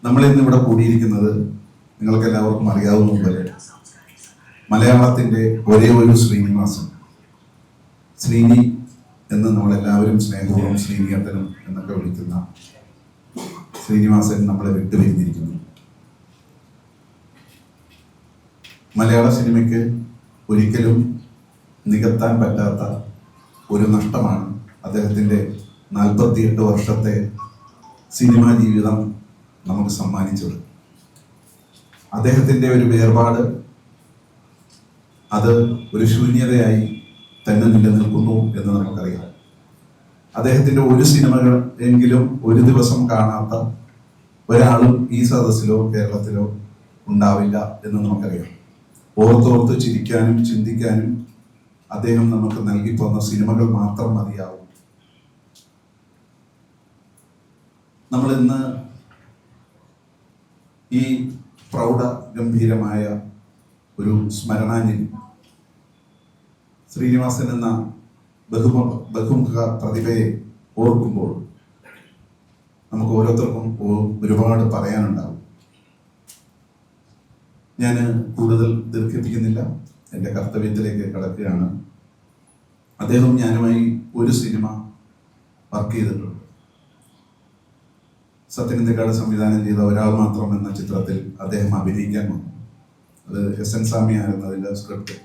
നമ്മൾ ഇന്നിവിടെ കൂടിയിരിക്കുന്നത് നിങ്ങൾക്ക് എല്ലാവർക്കും അറിയാവുന്ന പോലെ മലയാളത്തിന്റെ ഒരേ ഒരു ശ്രീനിവാസൻ, ശ്രീനി എന്ന് നമ്മളെല്ലാവരും സ്നേഹപൂർവ്വം ശ്രീനിയേട്ടനും എന്നൊക്കെ വിളിക്കുന്ന ശ്രീനിവാസൻ നമ്മളെ വിട്ടുപിരിഞ്ഞിരിക്കുന്നു. മലയാള സിനിമയ്ക്ക് ഒരിക്കലും നികത്താൻ പറ്റാത്ത ഒരു നഷ്ടമാണ് അദ്ദേഹത്തിൻ്റെ 48 വർഷത്തെ സിനിമാ ജീവിതം നമുക്ക് സമ്മാനിച്ചത്. അദ്ദേഹത്തിൻ്റെ ഒരു വേർപാട് അത് ഒരു ശൂന്യതയായി തന്നെ നിലനിൽക്കുന്നു എന്ന് നമുക്കറിയാം. അദ്ദേഹത്തിൻ്റെ ഒരു സിനിമകൾ എങ്കിലും ഒരു ദിവസം കാണാത്ത ഒരാളും ഈ സദസ്സിലോ കേരളത്തിലോ ഉണ്ടാവില്ല എന്ന് നമുക്കറിയാം. ഓർത്തോർത്ത് ചിരിക്കാനും ചിന്തിക്കാനും അദ്ദേഹം നമുക്ക് നൽകിപ്പോന്ന സിനിമകൾ മാത്രം മതിയാവും. നമ്മൾ ഇന്ന് ഈ പ്രൗഢ ഗംഭീരമായ ഒരു സ്മരണാഞ്ജലി ശ്രീനിവാസൻ എന്ന ബഹുമുഖ പ്രതിഭയെ ഓർക്കുമ്പോൾ നമുക്ക് ഓരോരുത്തർക്കും ഒരുപാട് പറയാനുണ്ടാവും. ഞാൻ കൂടുതൽ ദീർഘിപ്പിക്കുന്നില്ല, എൻ്റെ കർത്തവ്യത്തിലേക്ക് കടക്കുകയാണ്. അദ്ദേഹം ഞാനുമായി ഒരു സിനിമ വർക്ക് ചെയ്തിട്ടുണ്ട്. സത്യനന്ദിക്കാട് സംവിധാനം ചെയ്ത ഒരാൾ മാത്രം എന്ന ചിത്രത്തിൽ അദ്ദേഹം അഭിനയിക്കാൻ വന്നു. അത് SN സ്വാമി ആയിരുന്നു അതിൻ്റെ സ്ക്രിപ്റ്റ്.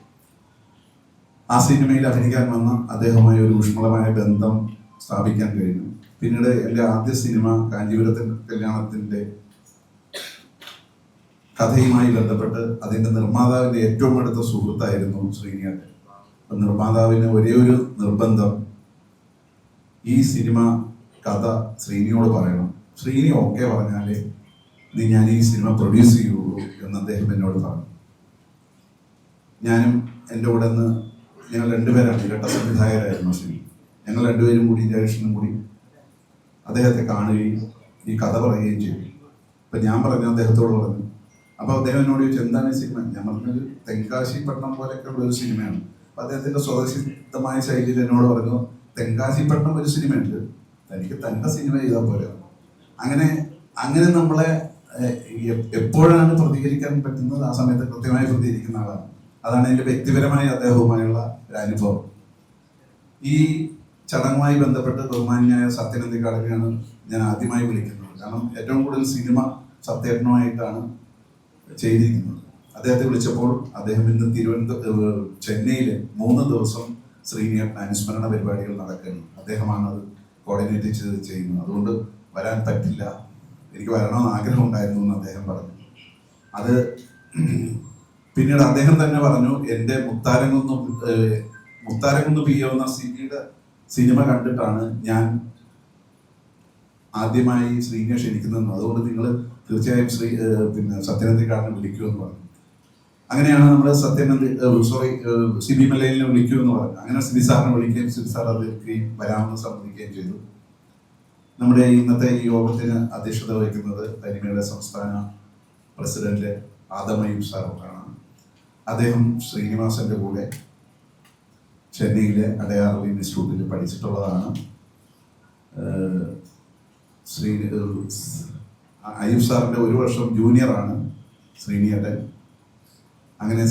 ആ സിനിമയിൽ അഭിനയിക്കാൻ വന്ന അദ്ദേഹവുമായി ഒരു ഊഷ്മളമായ ബന്ധം സ്ഥാപിക്കാൻ കഴിഞ്ഞു. പിന്നീട് എൻ്റെ ആദ്യ സിനിമ കാഞ്ചീപുരത്തിൻ്റെ കല്യാണത്തിൻ്റെ കഥയുമായി ബന്ധപ്പെട്ട് അതിൻ്റെ നിർമ്മാതാവിൻ്റെ ഏറ്റവും അടുത്ത സുഹൃത്തായിരുന്നു ശ്രീനിയേട്ടൻ. അപ്പം നിർമ്മാതാവിന് ഒരേ ഒരു നിർബന്ധം, ഈ സിനിമ കഥ ശ്രീനിയോട് പറയണം, ശ്രീനി ഓക്കെ പറഞ്ഞാലേ ഞാൻ ഈ സിനിമ പ്രൊഡ്യൂസ് ചെയ്യുള്ളൂ എന്ന് അദ്ദേഹം എന്നോട് പറഞ്ഞു. ഞാനും എൻ്റെ കൂടെ നിന്ന് ഞങ്ങൾ രണ്ടുപേരാണ് ഇരട്ട സംവിധായകരായിരുന്നു. ശ്രീ ഞങ്ങൾ രണ്ടുപേരും കൂടി ജയകൃഷ്ണനും കൂടി അദ്ദേഹത്തെ കാണുകയും ഈ കഥ പറയുകയും ചെയ്തു. അപ്പം ഞാൻ പറഞ്ഞു, അദ്ദേഹത്തോട് പറഞ്ഞു. അപ്പോൾ അദ്ദേഹം എന്നോട് ചോദിച്ചു, എന്താണ് ഈ സിനിമ? ഞാൻ പറഞ്ഞൊരു തെങ്കാശി പട്ടണം പോലെയൊക്കെ ഉള്ള ഒരു സിനിമയാണ്. അപ്പം അദ്ദേഹത്തിൻ്റെ സ്വതസിദ്ധമായ ശൈലിയിൽ എന്നോട് പറഞ്ഞു, തെങ്കാശി പട്ടണം ഒരു സിനിമയുണ്ട്, തനിക്ക് തൻ്റെ സിനിമ ചെയ്താൽ പോലെ. അങ്ങനെ നമ്മളെ എപ്പോഴാണ് പ്രതികരിക്കാൻ പറ്റുന്നത് ആ സമയത്ത് കൃത്യമായി പ്രതികരിക്കുന്ന ആളാണ്. അതാണ് എൻ്റെ വ്യക്തിപരമായ അദ്ദേഹവുമായുള്ള ഒരു അനുഭവം. ഈ ചടങ്ങുമായി ബന്ധപ്പെട്ട് ബഹുമാന്യായ സത്യനന്ദിക്കാടിനെയാണ് ഞാൻ ആദ്യമായി വിളിക്കുന്നത്. കാരണം ഏറ്റവും കൂടുതൽ സിനിമ സത്യേട്ടനുമായിട്ടാണ് ചെയ്തിരിക്കുന്നത്. അദ്ദേഹത്തെ വിളിച്ചപ്പോൾ അദ്ദേഹം ഇന്ന് ചെന്നൈയിൽ 3 ദിവസം ശ്രീനിയേട്ടൻ അനുസ്മരണ പരിപാടികൾ നടക്കുന്നു. അദ്ദേഹമാണ് അത് കോർഡിനേറ്റ് ചെയ്യുന്നത്. അതുകൊണ്ട് വരാൻ പറ്റില്ല, എനിക്ക് വരണമെന്ന് ആഗ്രഹം ഉണ്ടായിരുന്നു എന്ന് അദ്ദേഹം പറഞ്ഞു. അത് പിന്നീട് അദ്ദേഹം തന്നെ പറഞ്ഞു, എൻ്റെ മുത്താരംകുന്ന് PO എന്ന സിനിമ കണ്ടിട്ടാണ് ഞാൻ ആദ്യമായി ശ്രീനിയെ ക്ഷണിക്കുന്നത്. അതുകൊണ്ട് നിങ്ങൾ തീർച്ചയായും സത്യനന്ദിക്കാടിനെ വിളിക്കുമെന്ന് പറഞ്ഞു. അങ്ങനെയാണ് നമ്മൾ സിബി മലയിലിനെ വിളിക്കുമെന്ന് പറഞ്ഞു. അങ്ങനെ സിബി സാറിനെ വിളിക്കുകയും സിബി സാർ അത് വരാമെന്ന് സമ്മതിക്കുകയും ചെയ്തു. നമ്മുടെ ഇന്നത്തെ ഈ യോഗത്തിന് അധ്യക്ഷത വഹിക്കുന്നത് തനിമയുടെ സംസ്ഥാന പ്രസിഡന്റ് ആദമയൂബ് സാറാണ്. അദ്ദേഹം ശ്രീനിവാസന്റെ കൂടെ ചെന്നൈയിലെ അടയാർ ഇൻസ്റ്റിറ്റ്യൂട്ടിൽ പഠിച്ചിട്ടുള്ളതാണ്. അയ്യൂബ് സാറിന്റെ 1 വർഷം ജൂനിയറാണ് ശ്രീനിയേട്ടൻ. അങ്ങനെ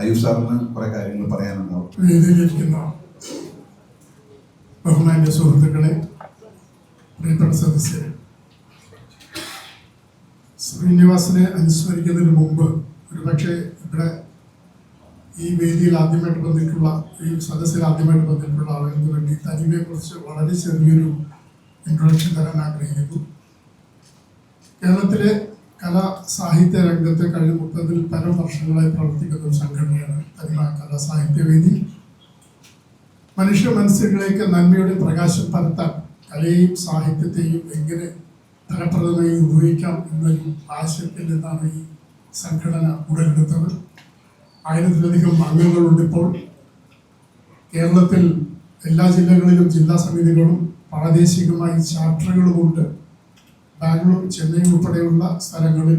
അയ്യൂബ് സാറിന് കുറെ കാര്യങ്ങൾ പറയാനുണ്ടാവും. വേദിയിലിരിക്കുന്ന ബഹുമാന്യ സുഹൃത്തുക്കളെ, പ്രിയപ്പെട്ട സദസ്യരെ, ശ്രീനിവാസനെ അനുസ്മരിക്കുന്നതിന് മുമ്പ് ഒരുപക്ഷെ ഇവിടെ ഈ വേദിയിൽ ആദ്യമായിട്ട് വന്നിട്ടുള്ള, ഈ സദസ്സിൽ ആദ്യമായിട്ട് വന്നിട്ടുള്ള ആളുകൾക്ക് വേണ്ടി തനിമയെക്കുറിച്ച് വളരെ ചെറിയൊരു ഇൻട്രൊഡക്ഷൻ തരാൻ ആഗ്രഹിക്കുന്നു. കേരളത്തിലെ കലാ സാഹിത്യ രംഗത്ത് കഴിഞ്ഞ 30-ൽ പരം വർഷങ്ങളായി പ്രവർത്തിക്കുന്ന ഒരു സംഘടനയാണ് തനിമ കലാ സാഹിത്യവേദി. മനുഷ്യ മനസ്സുകളിലേക്ക് നന്മയുടെ പ്രകാശം പരത്താൻ കലയെയും സാഹിത്യത്തെയും എങ്ങനെ ഫലപ്രദമായി ഉപയോഗിക്കാം എന്നൊരു ആശയത്തിൽ നിന്നാണ് ഈ സംഘടന ഉടലെടുത്തത്. 1000-ലധികം അംഗങ്ങളുണ്ട് ഇപ്പോൾ. കേരളത്തിൽ എല്ലാ ജില്ലകളിലും ജില്ലാ സമിതികളും പ്രാദേശികമായി ചാപ്റ്ററുകളുമുണ്ട്. ബാംഗ്ലൂർ, ചെന്നൈ ഉൾപ്പെടെയുള്ള സ്ഥലങ്ങളിൽ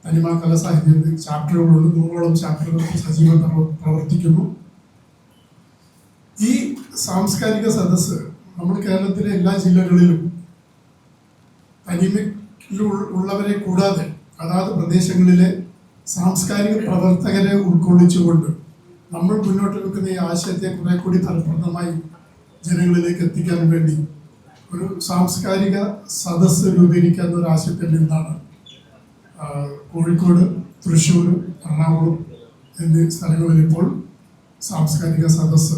തനിമ കലാ സാഹിത്യ ചാപ്റ്ററുകളുണ്ട്. 100ഓളം ചാപ്റ്ററുകൾ സജീവം പ്രവർത്തിക്കുന്നു. ഈ സാംസ്കാരിക സദസ്സ് നമ്മൾ കേരളത്തിലെ എല്ലാ ജില്ലകളിലും തനിമ ഉള്ളവരെ കൂടാതെ അതാത് പ്രദേശങ്ങളിലെ സാംസ്കാരിക പ്രവർത്തകരെ ഉൾക്കൊള്ളിച്ചുകൊണ്ട് നമ്മൾ മുന്നോട്ട് വെക്കുന്ന ഈ ആശയത്തെ കുറെ കൂടി ഫലപ്രദമായി ജനങ്ങളിലേക്ക് എത്തിക്കാൻ വേണ്ടി ഒരു സാംസ്കാരിക സദസ്സ് രൂപീകരിക്കാവുന്ന ഒരു ആശയത്തിൽ നിന്നാണ് കോഴിക്കോട്, തൃശ്ശൂർ, എറണാകുളം എന്നീ സ്ഥലങ്ങളിൽ ഇപ്പോൾ സാംസ്കാരിക സദസ്സ്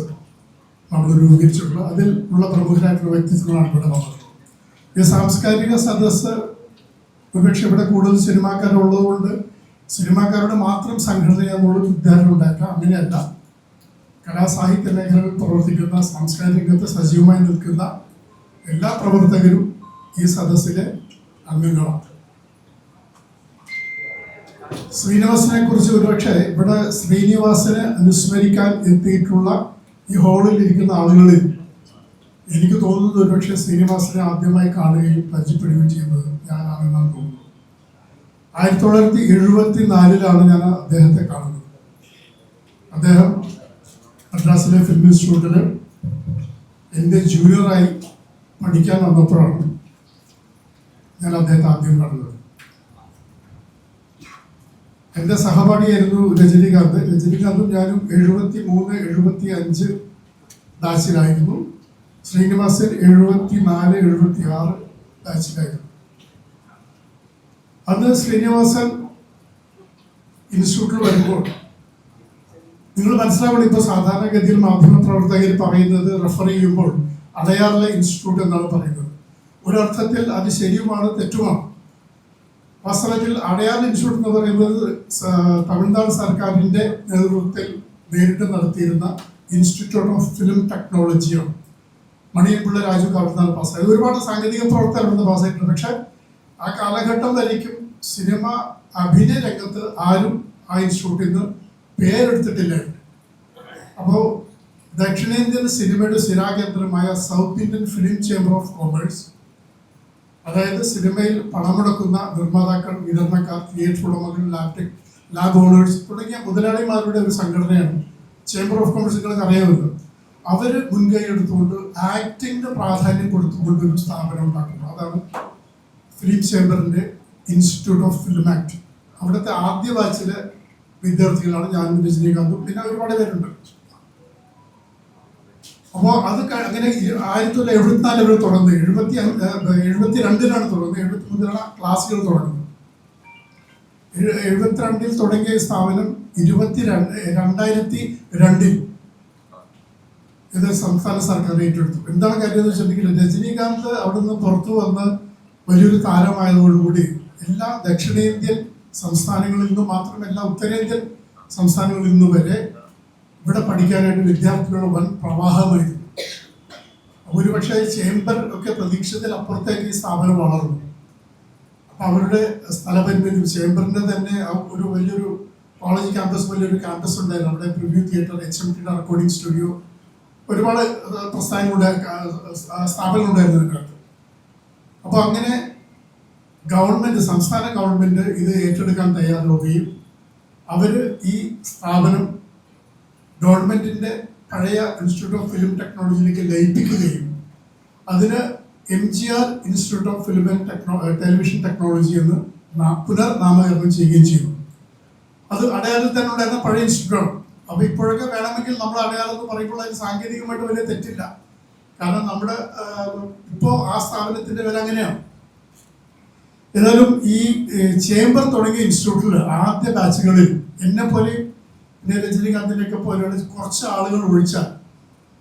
നമ്മൾ രൂപീകരിച്ചിട്ടുള്ളത്. അതിൽ ഉള്ള പ്രമുഖരായിട്ടുള്ള വ്യക്തിത്വങ്ങളാണ് ഇവിടെ വന്നത്. ഈ സാംസ്കാരിക സദസ്സ് ഒരുപക്ഷെ ഇവിടെ കൂടുതൽ സിനിമാക്കാരുള്ളതുകൊണ്ട് സിനിമാക്കാരുടെ മാത്രം സംഘടനയെന്നുള്ള വിദ്യാർത്ഥി ഉണ്ടാക്കാം. അങ്ങനെയല്ല, കലാസാഹിത്യ മേഖലകളിൽ പ്രവർത്തിക്കുന്ന സാംസ്കാരിക രംഗത്ത് സജീവമായി നിൽക്കുന്ന എല്ലാ പ്രവർത്തകരും ഈ സദസ്സിലെ അംഗങ്ങളാണ്. ശ്രീനിവാസനെ കുറിച്ച് ഒരുപക്ഷെ ഇവിടെ ശ്രീനിവാസനെ അനുസ്മരിക്കാൻ എത്തിയിട്ടുള്ള ഈ ഹാളിൽ ഇരിക്കുന്ന ആളുകളിൽ എനിക്ക് തോന്നുന്നത് ഒരുപക്ഷെ ശ്രീനിവാസനെ ആദ്യമായി കാണുകയും പരിചയപ്പെടുകയും ചെയ്യുന്നത് ഞാനാണെന്നാണ് തോന്നുന്നത്. 1974 ഞാൻ അദ്ദേഹത്തെ കാണുന്നത്. അദ്ദേഹം മദ്രാസിലെ ഫിലിം ഇൻസ്റ്റിറ്റ്യൂട്ടിൽ എൻ്റെ ജൂനിയറായി പഠിക്കാൻ വന്നപ്പോഴാണ് ഞാൻ അദ്ദേഹത്തെ ആദ്യം കാണുന്നത്. എൻ്റെ സഹപാഠിയായിരുന്നു രജനീകാന്ത്. രജനീകാന്തും ഞാനും 73, 75 ബാച്ചിലായിരുന്നു. ശ്രീനിവാസൻ 74, 76 ബാച്ചിലായിരുന്നു. അന്ന് ശ്രീനിവാസൻ ഇൻസ്റ്റിറ്റ്യൂട്ടിൽ വരുമ്പോൾ നിങ്ങൾ മനസ്സിലാവണം, ഇപ്പോൾ സാധാരണഗതിയിൽ മാധ്യമ പ്രവർത്തകർ പറയുന്നത് റെഫർ ചെയ്യുമ്പോൾ അടയാറിലെ ഇൻസ്റ്റിറ്റ്യൂട്ട് എന്നാണ് പറയുന്നത്. ഒരർത്ഥത്തിൽ അത് ശരിയുമാണ്, തെറ്റുമാണ്. വാസ്തവത്തിൽ അടയാർ ഇൻസ്റ്റിറ്റ്യൂട്ട് എന്ന് പറയുന്നത് തമിഴ്നാട് സർക്കാരിൻ്റെ നേതൃത്വത്തിൽ നേരിട്ട് നടത്തിയിരുന്ന ഇൻസ്റ്റിറ്റ്യൂട്ട് ഓഫ് ഫിലിം ടെക്നോളജിയാണ്. മണിയൻപിള്ള രാജു അവിടുന്നാണ് പാസ്സായത്. ഒരുപാട് സാങ്കേതിക പ്രവർത്തകർ അവിടുന്ന് പാസ്സായിട്ടുണ്ട്. പക്ഷെ ആ കാലഘട്ടം വരയ്ക്കും സിനിമ അഭിനയ രംഗത്ത് ആരും ആ ഇൻസ്റ്റിറ്റ്യൂട്ടിൽ നിന്ന് പേരെടുത്തിട്ടില്ല. അപ്പോൾ ദക്ഷിണേന്ത്യൻ സിനിമയുടെ സ്ഥിരാകേന്ദ്രമായ south Indian film chamber of commerce, അതായത് സിനിമയിൽ പണമുടക്കുന്ന നിർമ്മാതാക്കൾ, വിതരണക്കാർ, തിയേറ്റർ ഉടമകൾ, ലാബ് ഓണേഴ്സ് തുടങ്ങിയ മുതലാളിമാരുടെ ഒരു സംഘടനയാണ് ചേംബർ ഓഫ് കോമേഴ്സ്. നിങ്ങൾക്ക് അറിയാമല്ലോ. അവർ മുൻകൈ എടുത്തുകൊണ്ട് ആക്ടിൻ്റെ പ്രാധാന്യം കൊടുത്തുകൊണ്ട് ഒരു സ്ഥാപനം ഉണ്ടാക്കുന്നു. അതാണ് ഫിലിം ചേംബറിൻ്റെ ഇൻസ്റ്റിറ്റ്യൂട്ട് ഓഫ് ഫിലിം ആക്ട്. അവിടുത്തെ ആദ്യ ബാച്ചിലെ വിദ്യാർത്ഥികളാണ് ഞാനും രജനീകാന്തും, പിന്നെ ഒരുപാട് പേരുണ്ട്. അപ്പോൾ അത് അങ്ങനെ 1974 തുടങ്ങുന്നത്. 72 തുടങ്ങുന്നത്. 73 ക്ലാസ്സുകൾ തുടങ്ങുന്നത്. 72 തുടങ്ങിയ സ്ഥാപനം 2002 ഇത് സംസ്ഥാന സർക്കാർ ഏറ്റെടുത്തു. എന്താണ് കാര്യം എന്ന് വെച്ചിട്ടുണ്ടെങ്കിൽ രജനീകാന്ത് അവിടെ നിന്ന് പുറത്തു വന്ന് വലിയൊരു താരമായതോടുകൂടി എല്ലാ ദക്ഷിണേന്ത്യൻ സംസ്ഥാനങ്ങളിൽ നിന്നും മാത്രമല്ല ഉത്തരേന്ത്യൻ സംസ്ഥാനങ്ങളിൽ നിന്നും വരെ ഇവിടെ പഠിക്കാനായിട്ട് വിദ്യാർത്ഥികളുടെ വൻ പ്രവാഹമായിരുന്നു. ഒരുപക്ഷെ ചേംബർ ഒക്കെ പ്രതീക്ഷിച്ചതിൽ അപ്പുറത്തേക്ക് ഈ സ്ഥാപനം വളർന്നു. അപ്പം അവരുടെ സ്ഥലപരിമിതി, ചേംബറിൻ്റെ തന്നെ ഒരു വലിയൊരു കോളേജ് ക്യാമ്പസ്, വലിയൊരു ക്യാമ്പസ് ഉണ്ടായിരുന്നു. അവിടെ പ്രിവ്യൂ തിയേറ്റർ, HMTയുടെ റെക്കോർഡിംഗ് സ്റ്റുഡിയോ, ഒരുപാട് പ്രസ്ഥാനങ്ങളുടെ സ്ഥാപനം ഉണ്ടായിരുന്നു ഇതിനകത്ത്. അപ്പോൾ അങ്ങനെ ഗവൺമെൻറ്, സംസ്ഥാന ഗവൺമെൻറ് ഇത് ഏറ്റെടുക്കാൻ തയ്യാറാവുകയും അവർ ഈ സ്ഥാപനം ഗവൺമെൻറ്റിൻ്റെ പഴയ ഇൻസ്റ്റിറ്റ്യൂട്ട് ഓഫ് ഫിലിം ടെക്നോളജിയിലേക്ക് ലയിപ്പിക്കുകയും അതിന് MGR institute of film and television technology എന്ന് പുനർനാമകരണം ചെയ്യുകയും ചെയ്തു. അത് അടയാറിൽ തന്നെ ഉണ്ടായിരുന്ന പഴയ ഇൻസ്റ്റിറ്റ്യൂട്ടാണ്. അപ്പോൾ ഇപ്പോഴൊക്കെ വേണമെങ്കിൽ നമ്മൾ അടയാളം എന്ന് പറയുമ്പോൾ അതിന് സാങ്കേതികമായിട്ട് വലിയ തെറ്റില്ല. കാരണം നമ്മുടെ ഇപ്പോൾ ആ സ്ഥാപനത്തിൻ്റെ വില അങ്ങനെയാണ്. ഏതായാലും ഈ ചേംബർ തുടങ്ങിയ ഇൻസ്റ്റിറ്റ്യൂട്ടിൽ ആദ്യ ബാച്ചുകളിൽ എന്നെ പോലെ രജനീകാന്തിനെയൊക്കെ പോലെയുള്ള കുറച്ച് ആളുകൾ ഒഴിച്ചാൽ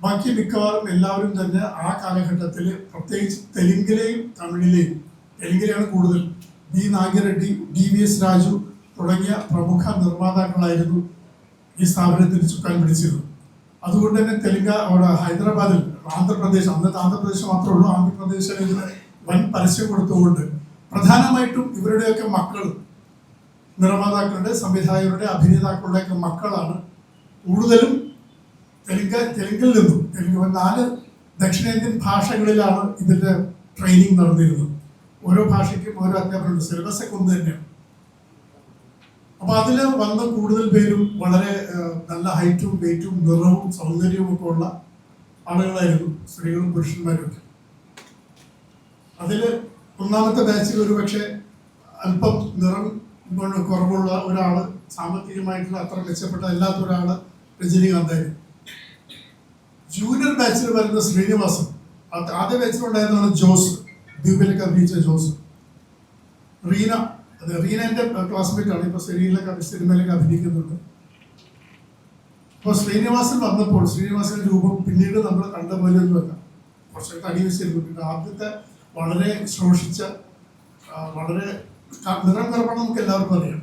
ബാക്കി മിക്കവാറും എല്ലാവരും തന്നെ ആ കാലഘട്ടത്തിൽ പ്രത്യേകിച്ച് തെലുങ്കിലെയും തമിഴിലെയും, തെലുങ്കിലെയാണ് കൂടുതൽ, B. നാഗിറെഡ്ഡി, DVS രാജു തുടങ്ങിയ പ്രമുഖ നിർമ്മാതാക്കളായിരുന്നു ഈ സ്ഥാപനത്തിന് ചുക്കാൻ പിടിച്ചിരുന്നത്. അതുകൊണ്ട് തന്നെ അവിടെ ഹൈദരാബാദിൽ, ആന്ധ്രാപ്രദേശ്, അന്നത്തെ ആന്ധ്രാപ്രദേശ് മാത്രമേ ഉള്ളൂ, ആന്ധ്രാപ്രദേശിൽ ഇതിന് വൻ പരസ്യം കൊടുത്തുകൊണ്ട് പ്രധാനമായിട്ടും ഇവരുടെയൊക്കെ മക്കൾ, നിർമ്മാതാക്കളുടെ, സംവിധായകരുടെ, അഭിനേതാക്കളുടെയൊക്കെ മക്കളാണ് കൂടുതലും തെലുങ്കിൽ നിന്നും 4 ദക്ഷിണേന്ത്യൻ ഭാഷകളിലാണ് ഇതിൻ്റെ ട്രെയിനിങ് നടന്നിരുന്നത്. ഓരോ ഭാഷയ്ക്കും ഓരോ അധ്യാപകരുണ്ട്. സിലബസൊക്കെ ഒന്ന് തന്നെയാണ്. അപ്പോൾ അതിൽ വന്ന കൂടുതൽ പേരും വളരെ നല്ല ഹൈറ്റും വെയിറ്റും നിറവും സൗന്ദര്യവും ഒക്കെ ഉള്ള ആളുകളായിരുന്നു, സ്ത്രീകളും പുരുഷന്മാരും ഒക്കെ. അതിൽ ഒന്നാമത്തെ ബാച്ചിൽ ഒരു പക്ഷേ അല്പം നിറം കുറവുള്ള ഒരാൾ, സാമ്പത്തികമായിട്ടുള്ള അത്ര മെച്ചപ്പെട്ട അല്ലാത്ത ഒരാൾ രജനീകാന്തായിരുന്നു. ജൂനിയർ ബാച്ചിൽ വരുന്ന ശ്രീനിവാസൻ, ആദ്യ ബാച്ചിലുണ്ടായിരുന്നതാണ് ജോസ്, ദ്വീപിലൊക്കെ അഭിനയിച്ച ജോസ്. റീന, അതെ റീന എൻ്റെ ക്ലാസ്മേറ്റ് ആണ്, ഇപ്പൊ സിനിമയിലൊക്കെ അഭിനയിക്കുന്നുണ്ട്. അപ്പോൾ ശ്രീനിവാസൻ വന്നപ്പോൾ ശ്രീനിവാസന്റെ രൂപം പിന്നീട് നമ്മൾ കണ്ട പോലെ ഒന്നുമല്ല, കുറച്ചൊക്കെ അടി വെച്ചിരുന്നു. ആദ്യത്തെ വളരെ ശോഷിച്ച, വളരെ നിറം കറപ്പണം നമുക്ക് എല്ലാവർക്കും അറിയാം.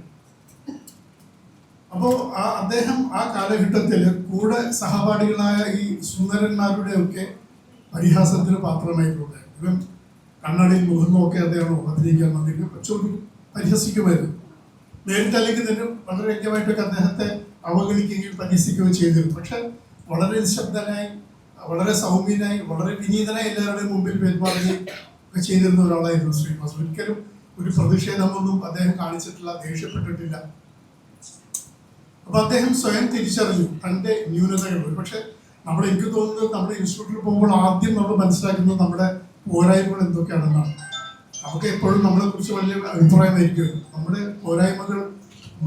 അപ്പോൾ അദ്ദേഹം ആ കാലഘട്ടത്തിൽ കൂടെ സഹപാഠികളായ ഈ സുന്ദരന്മാരുടെ ഒക്കെ പരിഹാസത്തിന് പാത്രമായിട്ടുണ്ട്. ഇവൻ കണ്ണാടിയിൽ മുഖം നോക്കി അദ്ദേഹം അഭിനയിക്കാൻ വന്നിട്ട് കുറച്ചൊരു പരിഹസിക്കുമായിരുന്നു. നേരിട്ടല്ലെങ്കിൽ തന്നെ വളരെ വ്യക്തമായിട്ടൊക്കെ അദ്ദേഹത്തെ അവഗണിക്കുകയും പരിഹസിക്കുകയും ചെയ്തിരുന്നു. പക്ഷെ വളരെ നിശബ്ദനായി, വളരെ സൗമ്യനായി, വളരെ വിനീതനായി എല്ലാവരുടെയും മുമ്പിൽ പെരുമാറുകയും ഒക്കെ ചെയ്തിരുന്ന ഒരാളായിരുന്നു ശ്രീനിവാസൻ. ഒരിക്കലും ഒരു പ്രതിഷേധമൊന്നും അദ്ദേഹം കാണിച്ചിട്ടില്ല, ദേഷ്യപ്പെട്ടിട്ടില്ല. അപ്പൊ അദ്ദേഹം സ്വയം തിരിച്ചറിഞ്ഞു തൻ്റെ ന്യൂനതകൾ. പക്ഷെ എനിക്ക് തോന്നുന്നത് നമ്മുടെ ഇൻസ്റ്റിറ്റ്യൂട്ടിൽ പോകുമ്പോൾ ആദ്യം നമ്മൾ മനസ്സിലാക്കുന്നത് നമ്മുടെ പോരായ്മകൾ എന്തൊക്കെയാണെന്നാണ്. നമുക്ക് എപ്പോഴും നമ്മളെ കുറിച്ച് വലിയ അഭിപ്രായമായിരിക്കും. നമ്മുടെ പോരായ്മകൾ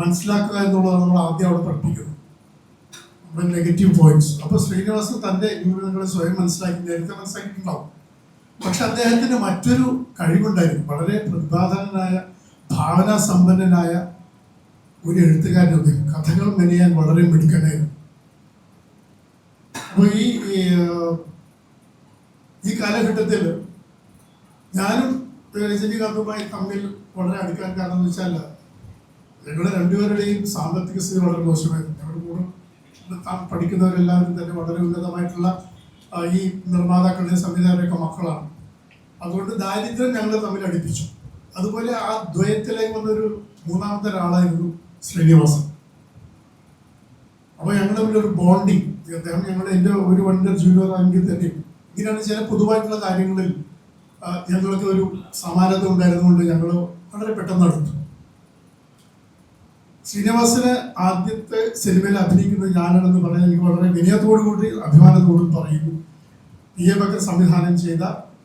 മനസ്സിലാക്കുക എന്നുള്ളതാണ് നമ്മൾ ആദ്യം അവിടെ പഠിപ്പിക്കുന്നത്, നമ്മുടെ നെഗറ്റീവ് പോയിന്റ്സ്. അപ്പൊ ശ്രീനിവാസൻ തൻ്റെ ന്യൂനതകളെ സ്വയം മനസ്സിലാക്കി, നേരത്തെ മനസ്സിലാക്കിയിട്ടുണ്ടാവും. പക്ഷെ അദ്ദേഹത്തിന് മറ്റൊരു കഴിവുണ്ടായിരുന്നു. വളരെ പ്രതിഭാധനനായ, ഭാവനാസമ്പന്നനായ ഒരു എഴുത്തുകാരൻ അദ്ദേഹം. കഥകൾ മെനയാൻ വളരെ മിടുക്കനായിരുന്നു. അപ്പോൾ ഈ കാലഘട്ടത്തിൽ ഞാനും രജനീകാന്തുമായി തമ്മിൽ വളരെ അടുക്കാൻ കാരണം എന്ന് വെച്ചാൽ ഞങ്ങളുടെ രണ്ടുപേരുടെയും സാമ്പത്തിക സ്ഥിതി വളരെ മോശമായിരുന്നു. ഞങ്ങളുടെ കൂടെ പഠിക്കുന്നവരെല്ലാവരും തന്നെ വളരെ ഉന്നതമായിട്ടുള്ള ഈ നിർമ്മാതാക്കളുടെയും സംവിധായകരുടെയൊക്കെ മക്കളാണ്. അതുകൊണ്ട് ദാരിദ്ര്യം ഞങ്ങളെ തമ്മിൽ അടുപ്പിച്ചു. അതുപോലെ ആ ദ്വയത്തിലേക്ക് വന്നൊരു മൂന്നാമത്തെ ഒരാളായിരുന്നു ശ്രീനിവാസൻ. അപ്പോൾ ഞങ്ങൾ തമ്മിലൊരു ബോണ്ടിങ്, അദ്ദേഹം എൻ്റെ ഒരു 1 ഇയർ ജൂനിയർ ആണെങ്കിൽ തന്നെ ഇങ്ങനെയാണ് ചില പൊതുവായിട്ടുള്ള കാര്യങ്ങളിൽ ഞങ്ങൾക്ക് ഒരു സമാനത ഉണ്ടായിരുന്നുകൊണ്ട് ഞങ്ങൾ വളരെ പെട്ടെന്ന് അടുത്തു. ശ്രീനിവാസന് ആദ്യത്തെ സിനിമയിൽ അഭിനയിക്കുന്നത് ഞാനാണെന്ന് പറയാൻ എനിക്ക് വളരെ വിനയത്തോടുകൂടി അഭിമാനത്തോടും പറയുന്നു. പി എ ബക്കർ സംവിധാനം ചെയ്ത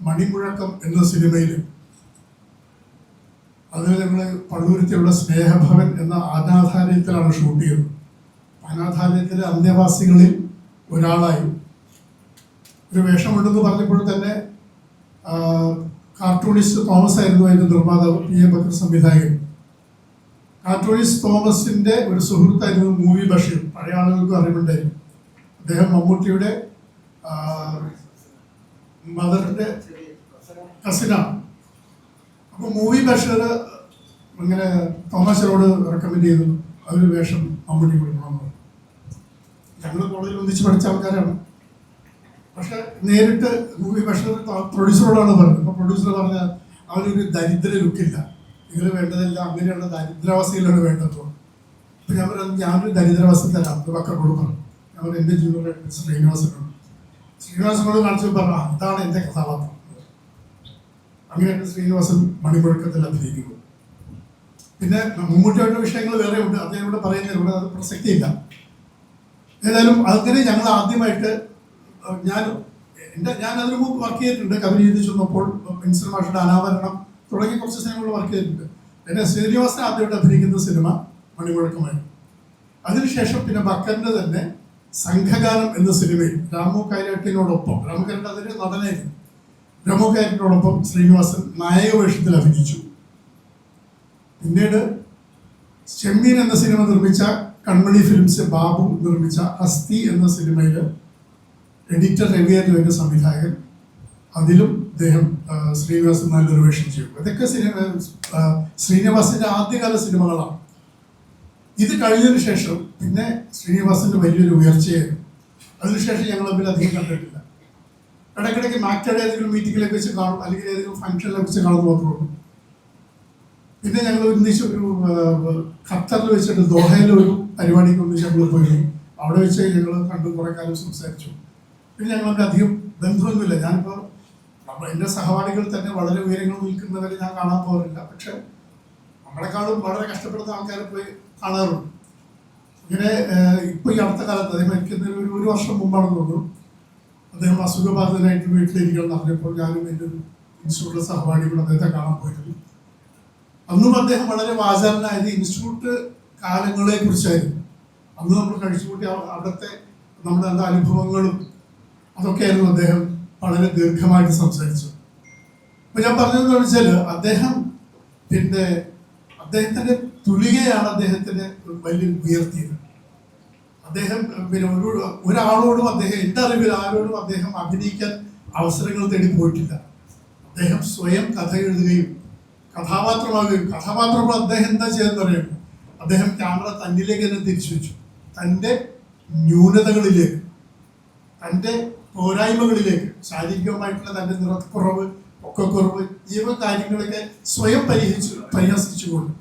മണിമുഴക്കം എന്ന സിനിമയിൽ അതിൽ ഞങ്ങൾ പള്ളൂരത്തിലുള്ള സ്നേഹഭവൻ എന്ന അനാഥാലയത്തിലാണ് ഷൂട്ട് ചെയ്തത്. അനാഥാലയത്തിലെ അന്തേവാസികളിൽ ഒരാളായി ഒരു വേഷമുണ്ടെന്ന് പറഞ്ഞപ്പോൾ തന്നെ കാർട്ടൂണിസ്റ്റ് തോമസ് ആയിരുന്നു അതിൻ്റെ നിർമ്മാതാവ്, പി എ ബക്കർ സംവിധായകൻ. കാർട്ടൂണിസ്റ്റ് തോമസിന്റെ ഒരു സുഹൃത്തായിരുന്നു മൂവി ബഷീർ, പഴയ ആളുകൾക്ക് അറിവുണ്ടായിരുന്നു. അദ്ദേഹം മമ്മൂട്ടിയുടെ മദറിന്റെ കസിനാണ്. അപ്പൊ മൂവി ബഷീർ ഇങ്ങനെ തോമസിനോട് റെക്കമെൻഡ് ചെയ്തു അതൊരു വേഷം മമ്മൂട്ടി കൊടുക്കണമെന്ന്. ഞങ്ങൾ കോളേജിൽ ഒന്നിച്ച് പഠിച്ച ആൾക്കാരാണ്. പക്ഷെ നേരിട്ട് മൂവി ബഷീർ പ്രൊഡ്യൂസറോടാണ് പറഞ്ഞത്. അപ്പൊ പ്രൊഡ്യൂസർ പറഞ്ഞ അവനൊരു ദരിദ്ര ലുക്കില്ല, നിങ്ങൾ വേണ്ടതല്ല, അങ്ങനെയുള്ള ദരിദ്രാവസ്ഥയിലാണ് വേണ്ടത്. അപ്പൊ ഞാൻ പറഞ്ഞു ഞാനൊരു ദരിദ്രാവസ്ഥ തരാം, അത് ബക്കറോട് പറഞ്ഞു. ഞാൻ എൻ്റെ ജൂനിയർ ശ്രീനിവാസനോട് കാണിച്ചു പറഞ്ഞു അതാണ് എൻ്റെ കഥാപാത്രം. അങ്ങനെയാണ് ശ്രീനിവാസൻ മണിമുഴക്കത്തിൽ അഭിനയിക്കുന്നത്. പിന്നെ മമ്മൂട്ടിയുടെ വിഷയങ്ങൾ വേറെ ഉണ്ട്, അത് ഇവിടെ പറയുന്നതിന് ഇവിടെ അത് പ്രസക്തിയില്ല. ഏതായാലും അങ്ങനെ ഞങ്ങൾ ആദ്യമായിട്ട് ഞാൻ അതിനു മുമ്പ് വർക്ക് ചെയ്തിട്ടുണ്ട്. കവിത എഴുതി ചെന്നപ്പോൾ പെൻസിൽ മാഷയുടെ അനാവരണം തുടങ്ങി കുറച്ച് സിനിമകൾ വർക്ക് ചെയ്തിട്ടുണ്ട്. പിന്നെ ശ്രീനിവാസൻ ആദ്യമായിട്ട് അഭിനയിക്കുന്ന സിനിമ മണിമുഴക്കമായിരുന്നു. അതിനുശേഷം പിന്നെ ബക്കറിന്റെ തന്നെ സംഘഗാനം എന്ന സിനിമയിൽ രാമു കൈരാട്ടിനോടൊപ്പം, രാമു കൈരാട്ട് അതിന്റെ നടനായിരുന്നു, രാമു കൈരാട്ടിനോടൊപ്പം ശ്രീനിവാസൻ നായക വേഷത്തിൽ അഭിനയിച്ചു. പിന്നീട് ചെമ്മീൻ എന്ന സിനിമ നിർമ്മിച്ച കൺമണി ഫിലിംസ് ബാബു നിർമ്മിച്ച അസ്ഥി എന്ന സിനിമയിൽ എഡിറ്റർ രവിയായിരുന്നു എൻ്റെ സംവിധായകൻ. അതിലും അദ്ദേഹം ശ്രീനിവാസൻ നല്ലൊരു വേഷം ചെയ്യും. ഇതൊക്കെ ശ്രീനിവാസന്റെ ആദ്യകാല സിനിമകളാണ്. ഇത് കഴിഞ്ഞതിന് ശേഷം പിന്നെ ശ്രീനിവാസന്റെ വലിയൊരു ഉയർച്ചയായിരുന്നു. അതിനുശേഷം ഞങ്ങൾ തമ്മിൽ അധികം കണ്ടിട്ടില്ല. ഇടയ്ക്കിടയ്ക്ക് മാക്ടയുടെ ഏതെങ്കിലും മീറ്റിങ്ങിലൊക്കെ വെച്ച് കാണും, അല്ലെങ്കിൽ ഏതെങ്കിലും ഫംഗ്ഷനിലൊക്കെ വെച്ച് കാണുന്നു മാത്രമേ ഉള്ളൂ. പിന്നെ ഞങ്ങൾ ഒന്നിച്ച് ഒരു ഖത്തറിൽ വെച്ചിട്ട് ദോഹയിൽ ഒരു പരിപാടിക്ക് ഒന്നിച്ച് ഞങ്ങൾ പോയിരുന്നു. അവിടെ വെച്ച് ഞങ്ങൾ കണ്ടു, കുറേ കാലം സംസാരിച്ചു. പിന്നെ ഞങ്ങൾക്ക് അധികം ബന്ധമൊന്നുമില്ല. ഞാനിപ്പോൾ എൻ്റെ സഹപാഠികൾ തന്നെ വളരെ ഉയരങ്ങൾ നിൽക്കുന്നവരെ ഞാൻ കാണാൻ പോകാറില്ല. പക്ഷെ നമ്മളെക്കാളും വളരെ കഷ്ടപ്പെടുന്ന ആൾക്കാരെ പോയി കാണാറുണ്ട്. ഇങ്ങനെ ഇപ്പോൾ ഈ അടുത്ത കാലത്ത് അദ്ദേഹം മരിക്കുന്ന ഒരു വർഷം മുമ്പാണെന്ന് തോന്നുന്നു, അദ്ദേഹം അസുഖബാധിതനായിട്ട് വീട്ടിലിരിക്കണം എന്ന് പറഞ്ഞപ്പോൾ ഞാനും എൻ്റെ ഒരു ഇൻസ്റ്റിറ്റ്യൂട്ടിലെ സഹപാഠികൾ അദ്ദേഹത്തെ കാണാൻ പോയിരുന്നു. അന്നും അദ്ദേഹം വളരെ വാചാലനായത് ഇൻസ്റ്റിറ്റ്യൂട്ട് കാലങ്ങളെ കുറിച്ചായിരുന്നു. അന്ന് നമ്മൾ കഴിച്ചുകൂട്ടി അവിടുത്തെ നമ്മുടെ എന്താ അനുഭവങ്ങളും അതൊക്കെയായിരുന്നു അദ്ദേഹം വളരെ ദീർഘമായിട്ട് സംസാരിച്ചത്. അപ്പൊ ഞാൻ പറഞ്ഞതെന്ന് വെച്ചാൽ അദ്ദേഹം പിന്നെ അദ്ദേഹത്തിന്റെ തുലികയാണ് അദ്ദേഹത്തിന് വലിയ ഉയർത്തിയത്. അദ്ദേഹം പിന്നെ ഒരാളോടും അദ്ദേഹം എൻ്റെ അറിവിൽ ആരോടും അദ്ദേഹം അഭിനയിക്കാൻ അവസരങ്ങൾ തേടി പോയിട്ടില്ല. അദ്ദേഹം സ്വയം കഥ എഴുതുകയും കഥാപാത്രങ്ങൾ അദ്ദേഹം എന്താ ചെയ്തെന്ന് പറയുന്നത്, അദ്ദേഹം ക്യാമറ തന്നിലേക്ക് തന്നെ തിരിച്ചു വെച്ചു. തൻ്റെ ന്യൂനതകളിലേക്ക്, തൻ്റെ പോരായ്മകളിലേക്ക്, ശാരീരികമായിട്ടുള്ള തൻ്റെ നിറക്കുറവ്, പൊക്കക്കുറവ്, ഈ കാര്യങ്ങളൊക്കെ സ്വയം പരിഹസിച്ചുകൊണ്ട്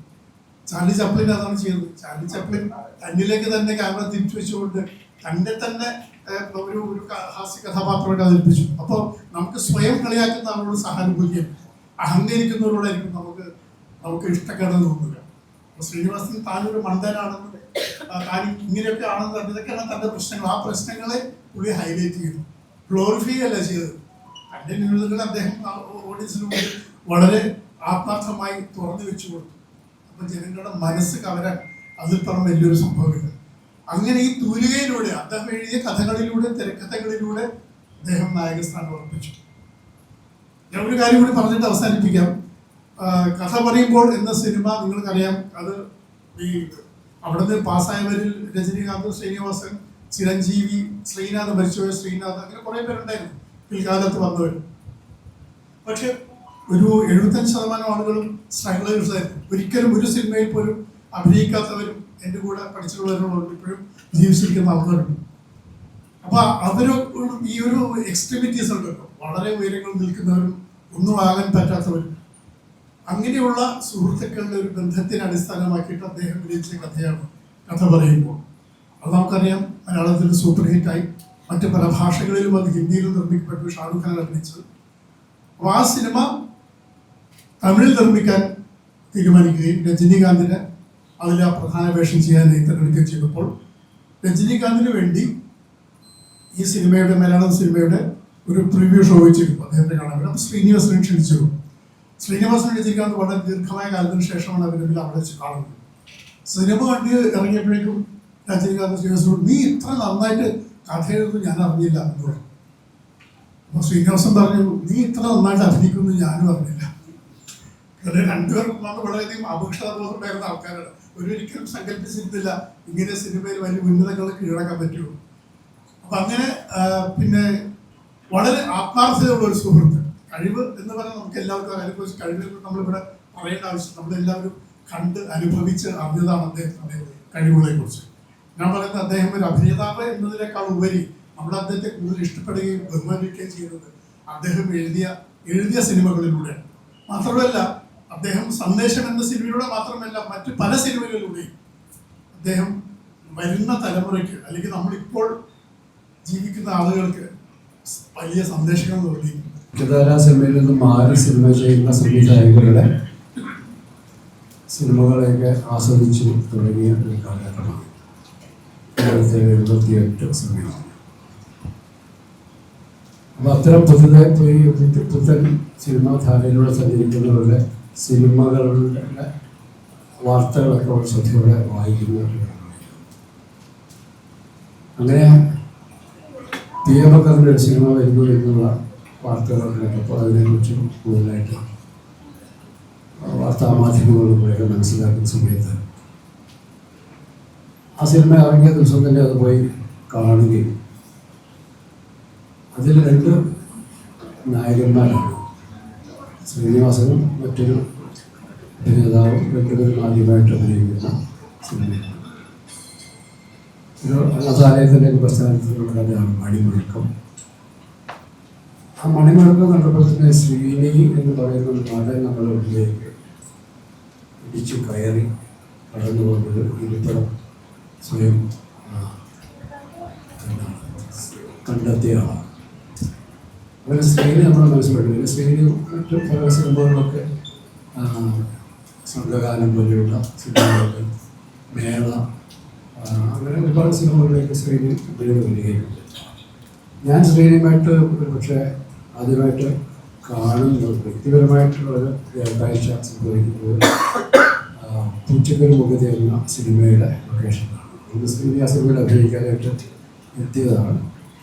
ചാർലി ചപ്ലിൻ അതാണ് ചെയ്യുന്നത്. ചാർലി ചപ്ലിൻ തന്നിലേക്ക് തന്നെ ക്യാമറ തിരിച്ചു വെച്ചുകൊണ്ട് തന്നെ ഒരു ഹാസ്യ കഥാപാത്രമായിട്ട് അവതരിപ്പിച്ചു. അപ്പോൾ നമുക്ക് സ്വയം കളിയാക്കുന്ന ആളോട് സഹാനുഭൂതിയും അഹങ്കരിക്കുന്നവരോടായിരിക്കും നമുക്ക് ഇഷ്ടക്കേടെന്ന് തോന്നുക. ശ്രീനിവാസൻ താനൊരു മണ്ടനാണെന്നും താൻ ഇങ്ങനെയൊക്കെ ആണെന്ന് ഇതൊക്കെയാണ് തൻ്റെ പ്രശ്നങ്ങൾ. ആ പ്രശ്നങ്ങളെ പുള്ളി ഹൈലൈറ്റ് ചെയ്തു, ഗ്ലോറിഫൈ അല്ല ചെയ്തത്. തൻ്റെ ന്യൂനതകൾ അദ്ദേഹം ഓഡിയൻസിന് മുന്നിൽ വളരെ ആത്മാർത്ഥമായി തുറന്നു വെച്ചു കൊടുത്തു. അപ്പൊ ജനങ്ങളുടെ മനസ്സ് കവരാൻ അതിൽ പറഞ്ഞ വലിയൊരു സംഭവമില്ല. അങ്ങനെ ഈ തൂലികയിലൂടെ അദ്ദേഹം എഴുതിയ കഥകളിലൂടെ, തിരക്കഥകളിലൂടെ അദ്ദേഹം നായകസ്ഥാനം ഉറപ്പിച്ചു. ഞാൻ ഒരു കാര്യം കൂടി പറഞ്ഞിട്ട് അവസാനിപ്പിക്കാം. കഥ പറയുമ്പോൾ എന്ന സിനിമ നിങ്ങൾക്കറിയാം, അത് ഈ അവിടുന്ന് പാസ്സായവരിൽ രജനീകാന്ത്, ശ്രീനിവാസൻ, ചിരഞ്ജീവി, ശ്രീനാഥ്, മരിച്ചുപോയ ശ്രീനാഥ്, അങ്ങനെ കുറെ പേരുണ്ടായിരുന്നു പിൽക്കാലത്ത് വന്നവർ. പക്ഷെ ഒരു 75% ആളുകളും സ്ട്രഗ്ലേഴ്സ് ആയിരുന്നു. ഒരിക്കലും ഒരു സിനിമയിൽ പോലും അഭിനയിക്കാത്തവരും എൻ്റെ കൂടെ പഠിച്ചിട്ടുള്ളവരും ഇപ്പോഴും ജീവിച്ചിരിക്കുന്ന ആൾക്കാരുണ്ട്. അപ്പൊ അവര് ഈ ഒരു എക്സ്ട്രീമിറ്റീസ് ഉണ്ടല്ലോ, വളരെ ഉയരങ്ങൾ നിൽക്കുന്നവരും ഒന്നും ആകാൻ പറ്റാത്തവരും, അങ്ങനെയുള്ള സുഹൃത്തുക്കളുടെ ഒരു ബന്ധത്തിനെ അടിസ്ഥാനമാക്കിയിട്ട് അദ്ദേഹം രചിച്ച കഥയാണ് കഥ പറയുമ്പോൾ. അത് നമുക്കറിയാം, മലയാളത്തിൽ സൂപ്പർ ഹിറ്റായി, മറ്റ് പല ഭാഷകളിലും അത് ഹിന്ദിയിലും നിർമ്മിക്കപ്പെട്ടു, ഷാരൂഖ് ഖാൻ അഭിനയിച്ചത്. അപ്പോൾ ആ സിനിമ തമിഴിൽ നിർമ്മിക്കാൻ തീരുമാനിക്കുകയും രജനീകാന്തിന് അതിൽ ആ പ്രധാന വേഷം ചെയ്യാനായി തിരഞ്ഞെടുക്കുകയും ചെയ്തപ്പോൾ രജനീകാന്തിന് വേണ്ടി ഈ സിനിമയുടെ, മലയാളം സിനിമയുടെ ഒരു പ്രിവ്യൂ ഷോ വെച്ചിരുന്നു അദ്ദേഹത്തെ കാണാൻ വേണ്ടി. അപ്പോൾ ശ്രീനിവാസനെ ക്ഷണിച്ചിരുന്നു. ശ്രീനിവാസനെ രജനീകാന്ത് വളരെ ദീർഘമായ കാലത്തിന് ശേഷമാണ് അവരുടെ അവിടെ വെച്ച് കാണുന്നത്. സിനിമ കണ്ട് ഇറങ്ങിയപ്പോഴേക്കും രജനീകാന്ത് ശ്രീനിവാസനോട്, നീ ഇത്ര നന്നായിട്ട് കഥ എഴുതുന്നു ഞാൻ അറിഞ്ഞില്ല എന്ന് പറഞ്ഞു. അപ്പോൾ ശ്രീനിവാസൻ പറഞ്ഞു, നീ ഇത്ര നന്നായിട്ട് അഭിനയിക്കുന്നു ഞാനും അറിഞ്ഞില്ല. കാരണം രണ്ടുപേർക്കും നമുക്ക് വളരെയധികം അപകർഷതാബോധമുണ്ടായിരുന്ന ആൾക്കാരാണ്. ഒരിക്കലും സങ്കല്പിച്ചിരുന്നില്ല ഇങ്ങനെ സിനിമയിൽ വലിയ ഉന്നതങ്ങൾ കീഴടക്കാൻ പറ്റുമോ. അപ്പൊ അങ്ങനെ പിന്നെ വളരെ ആത്മാർത്ഥതയുള്ള ഒരു സുഹൃത്ത്. കഴിവ് എന്ന് പറഞ്ഞാൽ നമുക്ക് എല്ലാവർക്കും അതിനെക്കുറിച്ച് കഴിവിനെ നമ്മളിവിടെ പറയേണ്ട ആവശ്യം, നമ്മളെല്ലാവരും കണ്ട് അനുഭവിച്ച് അറിഞ്ഞതാണ് അദ്ദേഹത്തിന്റെ കഴിവുകളെ കുറിച്ച്. ഞാൻ പറയുന്നത്, അദ്ദേഹം ഒരു അഭിനേതാവ് എന്നതിനേക്കാൾ ഉപരി നമ്മൾ അദ്ദേഹത്തെ കൂടുതൽ ഇഷ്ടപ്പെടുകയും ബഹുമാനിക്കുകയും ചെയ്യുന്നത് അദ്ദേഹം എഴുതിയ സിനിമകളിലൂടെയാണ്. മാത്രമല്ല, അദ്ദേഹം സന്ദേശം എന്ന സിനിമയിലൂടെ മാത്രമല്ല, മറ്റ് പല സിനിമകളിലൂടെയും അദ്ദേഹം വരുന്ന തലമുറയ്ക്ക്, അല്ലെങ്കിൽ നമ്മളിപ്പോൾ ജീവിക്കുന്ന ആളുകൾക്ക് വലിയ സന്ദേശങ്ങൾ നൽകിയിട്ടുണ്ട്. മുഖ്യധാരാ സിനിമയിൽ നിന്നും മാറി സിനിമ ചെയ്യുന്ന സംവിധായകരുടെ സിനിമകളെയൊക്കെ ആസ്വദിച്ചു തുടങ്ങിയ ഒരു കാലഘട്ടമാണ് 1978 സിനിമയാണ്. അപ്പോൾ അത്തരം പുത്തൻ സിനിമാധാരയിലൂടെ സഞ്ചരിക്കുന്നവരുടെ സിനിമകളുടെ വാർത്തകളൊക്കെ ശ്രദ്ധയോടെ വായിക്കുന്ന. അങ്ങനെ പി എ ബക്കറിൻ്റെ ഒരു സിനിമ വരുന്നു എന്നുള്ള വാർത്തകളൊക്കെ കേട്ടപ്പോൾ അതിനെക്കുറിച്ച് കൂടുതലായിട്ട് വാർത്താമാധ്യമങ്ങളിലൂടെയൊക്കെ മനസ്സിലാക്കുന്ന സമയത്ത് ആ സിനിമ ഇറങ്ങിയ ദിവസം തന്നെ അത് പോയി കാണുകയും അതിൽ 2 നായകന്മാരാണ്, ശ്രീനിവാസനും മറ്റൊരു അഭിനേതാവും, രണ്ടുപേരും ആദ്യമായിട്ട് അഭിനയിക്കുന്ന സിനിമയാണ്. ഒരു അനാഥാലയത്തിൻ്റെ പ്രസ്ഥാനത്തിലുള്ള കഥയാണ് മണിമുഴക്കം. ആ മണിമുഴക്കം കണ്ടപ്പോൾ തന്നെ ശ്രീനി എന്ന് പറയുന്ന ഒരു നടൻ നമ്മുടെ ഉള്ളിലേക്ക് ഇടിച്ചു കയറി കടന്നുകൊണ്ട് ഇരിപ്പിടം സ്വയം കണ്ടെത്തിയ ആളാണ്. അങ്ങനെ ശ്രീനി നമ്മൾ മനസ്സിലാക്കില്ല. ശ്രീനി മറ്റു പല സിനിമകളിലൊക്കെ സംഘഗാനം പോലെയുള്ള സിനിമകൾ, മേള, അങ്ങനെ ഒരുപാട് സിനിമകളിലേക്ക് ശ്രീനി ഉപയോഗം വരികയുണ്ട്. ഞാൻ ശ്രീനിയുമായിട്ട് ഒരു പക്ഷേ ആദ്യമായിട്ട് കാണുന്നത് വ്യക്തിപരമായിട്ടുള്ളൊരു കാഴ്ച സംഭവിക്കുന്നത് പൂച്ചക്കൽ മുഖത എന്ന സിനിമയുടെ ലൊക്കേഷനാണ്. ഇത് സിനിമ ആ സിനിമയിൽ അഭിനയിക്കാനായിട്ട് എത്തിയതാണ്.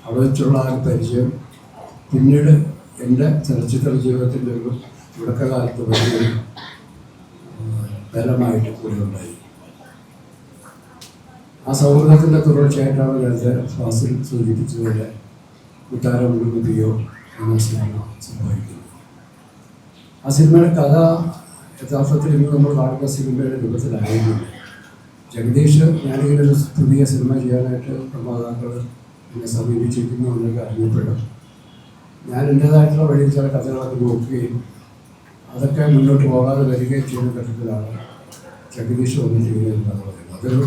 അവിടെ വെച്ചുള്ള ആ പരിചയം പിന്നീട് എൻ്റെ ചലച്ചിത്ര ജീവിതത്തിൻ്റെ ഒരു തുടക്കകാലത്ത് വലിയൊരു ബലമായിട്ട് കൂടെ ഉണ്ടായി. ആ സൗഹൃദത്തിൻ്റെ തുടർച്ചയായിട്ടാണ് നേരത്തെ ഫാസിൽ സൂചിപ്പിച്ചതുപോലെ മുത്താരം ഉള്ളുപിയോ എന്ന സിനിമ സംഭവിക്കുന്നത്. ആ സിനിമയുടെ കഥ യഥാർത്ഥത്തിൽ ഇന്ന് നമ്മൾ കാണുന്ന സിനിമയുടെ രൂപത്തിലായിരുന്നു. ജഗദീഷ് ഞാനിങ്ങനെ ഒരു പുതിയ സിനിമ ചെയ്യാനായിട്ട് നിർമ്മാതാക്കൾ എന്നെ സമീപിച്ചിരിക്കുന്നു എന്നൊക്കെ അറിയപ്പെടും. ഞാൻ എൻ്റേതായിട്ടുള്ള വഴിയിൽ ചില കഥകളൊക്കെ നോക്കുകയും അതൊക്കെ മുന്നോട്ട് പോകാതെ വരികയും ചെയ്യുന്ന ഘട്ടത്തിലാണ് ജഗദീഷ് വന്നിരിക്കുന്നത് എന്നാണ് പറയുന്നത്. അതൊരു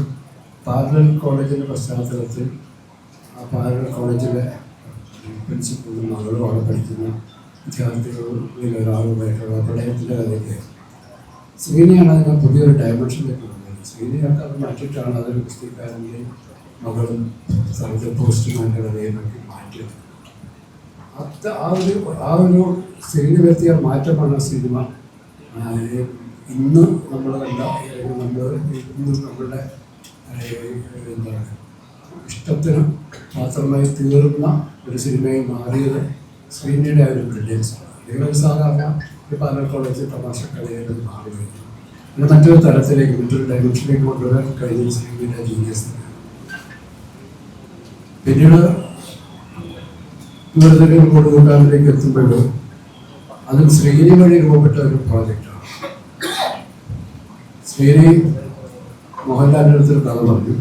പാരലൽ കോളേജിൻ്റെ പശ്ചാത്തലത്തിൽ ആ പാരലൽ കോളേജിലെ പ്രിൻസിപ്പളും മകളും അവിടെ പഠിക്കുന്ന വിദ്യാർത്ഥികളിൽ ഒരാളുമായിട്ടുള്ള പ്രണയത്തിൻ്റെ കഥയ്ക്ക് ശ്രീനിയാണ് അതിനെ പുതിയൊരു ഡയമെൻഷനിലേക്ക് കൊണ്ടുവരുന്നത്. ശ്രീനിയൊക്കെ അത് മാറ്റിയിട്ടാണ് അതൊരു പുസ്തകക്കാരൻ്റെയും മകളും സ്ഥലത്തെ പോസ്റ്റ്മാൻ്റെ കഥയുമൊക്കെ മാറ്റിയത്. അത് ആ ഒരു ശ്രീനി വരുത്തിയ മാറ്റമാണ് സിനിമ ഇന്ന് നമ്മൾ കണ്ട ഇന്ന് നമ്മളുടെ എന്താണ് ഇഷ്ടത്തിന് മാത്രമായി തീർന്ന ഒരു സിനിമയിൽ മാറിയത് ശ്രീനിയുടെ ഒരു ബ്രില്യൻസാണ്. അല്ലെങ്കിൽ സാധാരണ ഒരു പാലക്കാട് കോളേജ് തമാശക്കഥയായിട്ട് മാറി കഴിഞ്ഞു. പിന്നെ മറ്റൊരു തലത്തിലേക്ക് മറ്റൊരു ഡയമെൻഷനിലേക്ക് കൊണ്ടുവരാൻ കഴിഞ്ഞ ശ്രീനിയുടെ ജീനിയസ്. പിന്നീട് ഇവിടുത്തെ കൊടുകൂട്ടാനിലേക്ക് എത്തുമ്പോൾ അതും ശ്രീനി വഴി രൂപപ്പെട്ട ഒരു പ്രോജക്റ്റാണ്. ശ്രീനി മോഹൻലാലിൻ്റെ അടുത്തൊരു കഥ പറഞ്ഞു.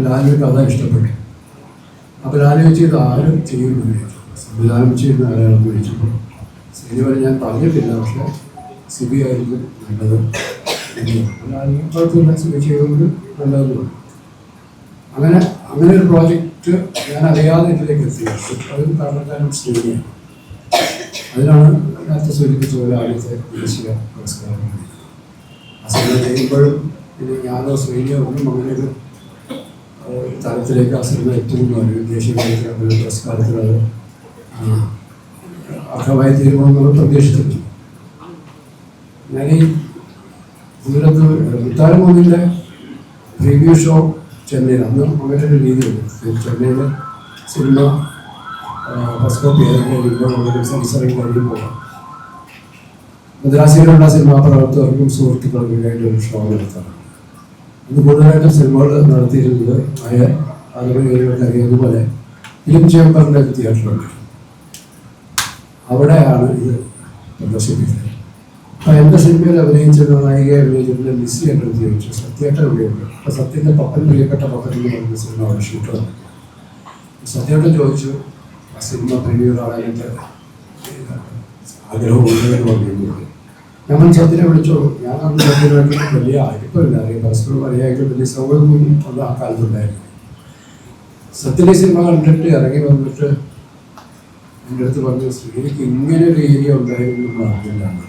ലാലിന് കഥ ഇഷ്ടപ്പെട്ടു. അപ്പോൾ ലാലി വെച്ച് ഇത് ആരും ചെയ്യുമെന്ന് ചോദിച്ചു. സംവിധാനം ചെയ്യുന്ന ആരാണെന്ന് ചോദിച്ചപ്പോൾ ശ്രീനി വഴി ഞാൻ പറഞ്ഞിട്ടില്ല, പക്ഷേ സിബി ആയിരിക്കും നല്ലത്. ലാലിന് കുഴപ്പമില്ല, സിബി ചെയ്യുന്നത് നല്ലതെന്ന് പറഞ്ഞു. അങ്ങനെ ഒരു പ്രോജക്റ്റ് ഞാൻ അറിയാതെ ഇതിലേക്ക് എത്തിയത് അതും കാരണക്കാരൻ ശ്രീനിയാണ്. അതിനാണ് നേരത്തെ സൂചിപ്പിച്ച പോലെ ആദ്യത്തെ ദേശീയ പുരസ്കാരം. ആ സിനിമ ചെയ്യുമ്പോഴും ഇത് ഞാനോ ശ്രീനിയോ ഒന്നും അങ്ങനെ ഒരു തലത്തിലേക്ക് ആ സിനിമ എത്തുമെന്നോ ദേശീയ പുരസ്കാരത്തിൽ അത് അർഹമായി തീരുമാനങ്ങൾ പ്രതീക്ഷിച്ചിട്ടുണ്ട്. ഞാൻ ഈ ദൂരത്ത് മുത്താരമോദിൻ്റെ പ്രീവ്യൂ ഷോ ചെന്നൈയിൽ അന്ന് അങ്ങനെ ഒരു രീതിയുണ്ട്. ചെന്നൈയിൽ സിനിമ ഫസ്റ്റ് കോപ്പി കഴിയുമ്പോൾ സെൻസറിങ് കഴിയുമ്പോൾ മദ്രാസിയിലുള്ള സിനിമാ പ്രവർത്തകർക്കും സുഹൃത്തുക്കൾക്കും വേണ്ടി ഒരു ഷോ നടത്താറുണ്ട്. അത് കൂടുതലായിട്ടും സിനിമകൾ നടത്തിയിരുന്നത് ആളുകൾ അറിയുന്നതുപോലെ ഫിലിം ചേംബറിൻ്റെ ഒരു തിയേറ്ററുണ്ട്. അവിടെയാണ് ഇത് പ്രദർശിപ്പിക്കുന്നത്. അപ്പോൾ എൻ്റെ സിനിമയിൽ അഭിനയിച്ചിരുന്ന നായികയെ അഭിനയിച്ചിരുന്ന ലിസി എൻ്റെ അടുത്ത് ചോദിച്ചു, സത്യേട്ടൻ എവിടെയുണ്ട്? അപ്പോൾ സത്യൻ്റെ പപ്പൻ പ്രിയപ്പെട്ട പപ്പൻ എന്ന് പറഞ്ഞ സിനിമ അവിടെ ഷൂട്ട് വന്നു. സത്യേട്ടൻ ചോദിച്ചു ആ സിനിമ പ്രീമിയർ ആകാനായിട്ട് ആഗ്രഹമുണ്ടെന്ന് പറഞ്ഞു. ഞങ്ങൾ സത്യനെ വിളിച്ചോളൂ. ഞാൻ അന്ന് സത്യനായിട്ട് വലിയ അരിപ്പില്ല, അറിയാം പരസ്പരം അറിയാമെങ്കിലും വലിയ സൗകര്യമൊന്നും അത് ആ കാലത്തുണ്ടായിരുന്നു. സത്യനെ സിനിമ കണ്ടിട്ട് ഇറങ്ങി വന്നിട്ട് എൻ്റെ അടുത്ത് പറഞ്ഞു, എനിക്ക് ഇങ്ങനെ ഒരു ഏരിയ ഉണ്ടായിരുന്നു നമ്മൾ അറിഞ്ഞില്ലാണ്.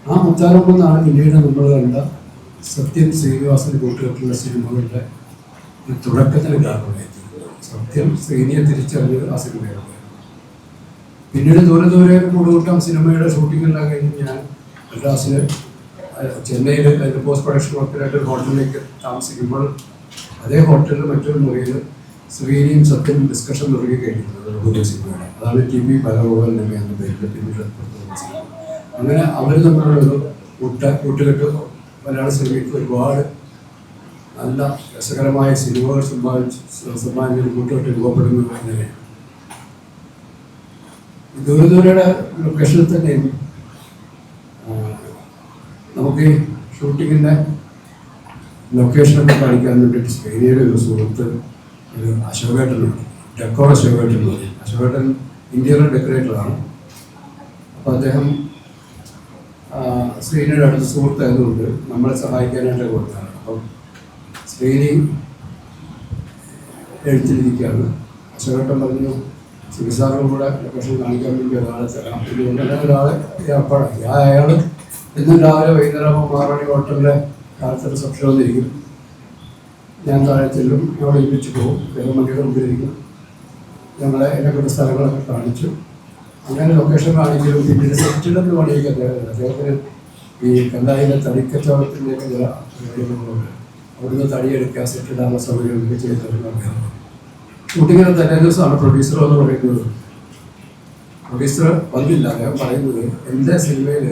ആ മുത്താരമെന്നാണ് പിന്നീട് നമ്മൾ കണ്ട സത്യം ശ്രീനിവാസന് കൂട്ടുകെട്ടുള്ള സിനിമകളുടെ ഒരു തുടക്കത്തിന് കാരണമായിരുന്നു. സത്യം ശ്രീനിയെ തിരിച്ചറിഞ്ഞത് ആ സിനിമയാണ്. പിന്നീട് ദൂരെ കൂടുകൂട്ടാം സിനിമയുടെ ഷൂട്ടിങ്ങെല്ലാം കഴിഞ്ഞ് ഞാൻ മദ്രാസിൽ ചെന്നൈയിൽ അതിൻ്റെ പോസ്റ്റ് പ്രൊഡക്ഷൻ വർക്കിനായിട്ട് ഒരു ഹോട്ടലിലേക്ക് താമസിക്കുമ്പോൾ അതേ ഹോട്ടലിൽ മറ്റൊരു മുറിയിൽ ശ്രീനിയും സത്യം ഡിസ്കഷൻ തുടങ്ങി കഴിഞ്ഞിരുന്നത് പുതിയ സിനിമയുടെ. അതാണ് TV പരമോഹൻ എന്ന പേരിൽ പിന്നീട് സിനിമ. അങ്ങനെ അവർ തമ്മിലുള്ളൊരു കൂട്ടുകെട്ട് മലയാള സിനിമയ്ക്ക് ഒരുപാട് നല്ല രസകരമായ സിനിമകൾ സമ്മാനിച്ച് കൂട്ടുകെട്ട് രൂപപ്പെടുന്നത് അങ്ങനെയാണ്. ദൂരയുടെ ലൊക്കേഷനിൽ തന്നെ നമുക്ക് ഷൂട്ടിങ്ങിൻ്റെ ലൊക്കേഷനൊക്കെ കാണിക്കാൻ വേണ്ടിയിട്ട് ശ്രീനിയുടെ ഒരു സുഹൃത്ത് ഒരു അശോകേട്ടനുണ്ട്, ഡെക്കോർ അശോകേട്ടൻ. അശോകേട്ടൻ ഇന്റീരിയർ ഡെക്കറേറ്ററാണ്. അപ്പോൾ അദ്ദേഹം ശ്രീനിയുടെ അടുത്ത സുഹൃത്തായതുകൊണ്ട് നമ്മളെ സഹായിക്കാനായിട്ട് കൊടുത്താണ്. അപ്പം ശ്രീനി എഴുത്തിലിരിക്കുകയാണ്. അശോകേട്ടൻ പറഞ്ഞു, സിബിസാറും കൂടെ ലൊക്കേഷൻ കാണിക്കാൻ വേണ്ടി ഒരാളെ തരാം. ഇതുകൊണ്ടെല്ലാം ഒരാളെ ഏർപ്പാടാക്കി. അയാൾ ഇന്നും രാവിലെ വൈകുന്നേരം 6 മണി ഹോട്ടലിലെ കാലത്ത് റിസപ്ഷൻ വന്നിരിക്കും. ഞാൻ താഴെ ചെല്ലും, ഞങ്ങൾ ഒരുമിച്ച് പോകും. വേറെ മണിയുടെ മുമ്പിലിരിക്കും. ഞങ്ങളെ എന്നെ കൊണ്ട് സ്ഥലങ്ങളൊക്കെ കാണിച്ചു. അങ്ങനെ ലൊക്കേഷൻ കാണിക്കലും പിന്നീട് സെറ്റിലൊന്ന് പണിയൊക്കെ അദ്ദേഹത്തിന് ഈ കല്ലായിലെ തടിക്കച്ചവടത്തിൻ്റെയൊക്കെ ചില കാര്യങ്ങളുണ്ട്. അവിടുന്ന് തടിയെടുക്കുക, സെറ്റിടാനുള്ള സൗകര്യമൊക്കെ ചെയ്ത് തരുന്നുണ്ട്. ഷൂട്ടിങ്ങിന് തലേ ദിവസമാണ് പ്രൊഡ്യൂസർ എന്ന് പറയുന്നത്. പ്രൊഡ്യൂസർ വന്നില്ല. അദ്ദേഹം പറയുന്നത് എൻ്റെ സിനിമയിൽ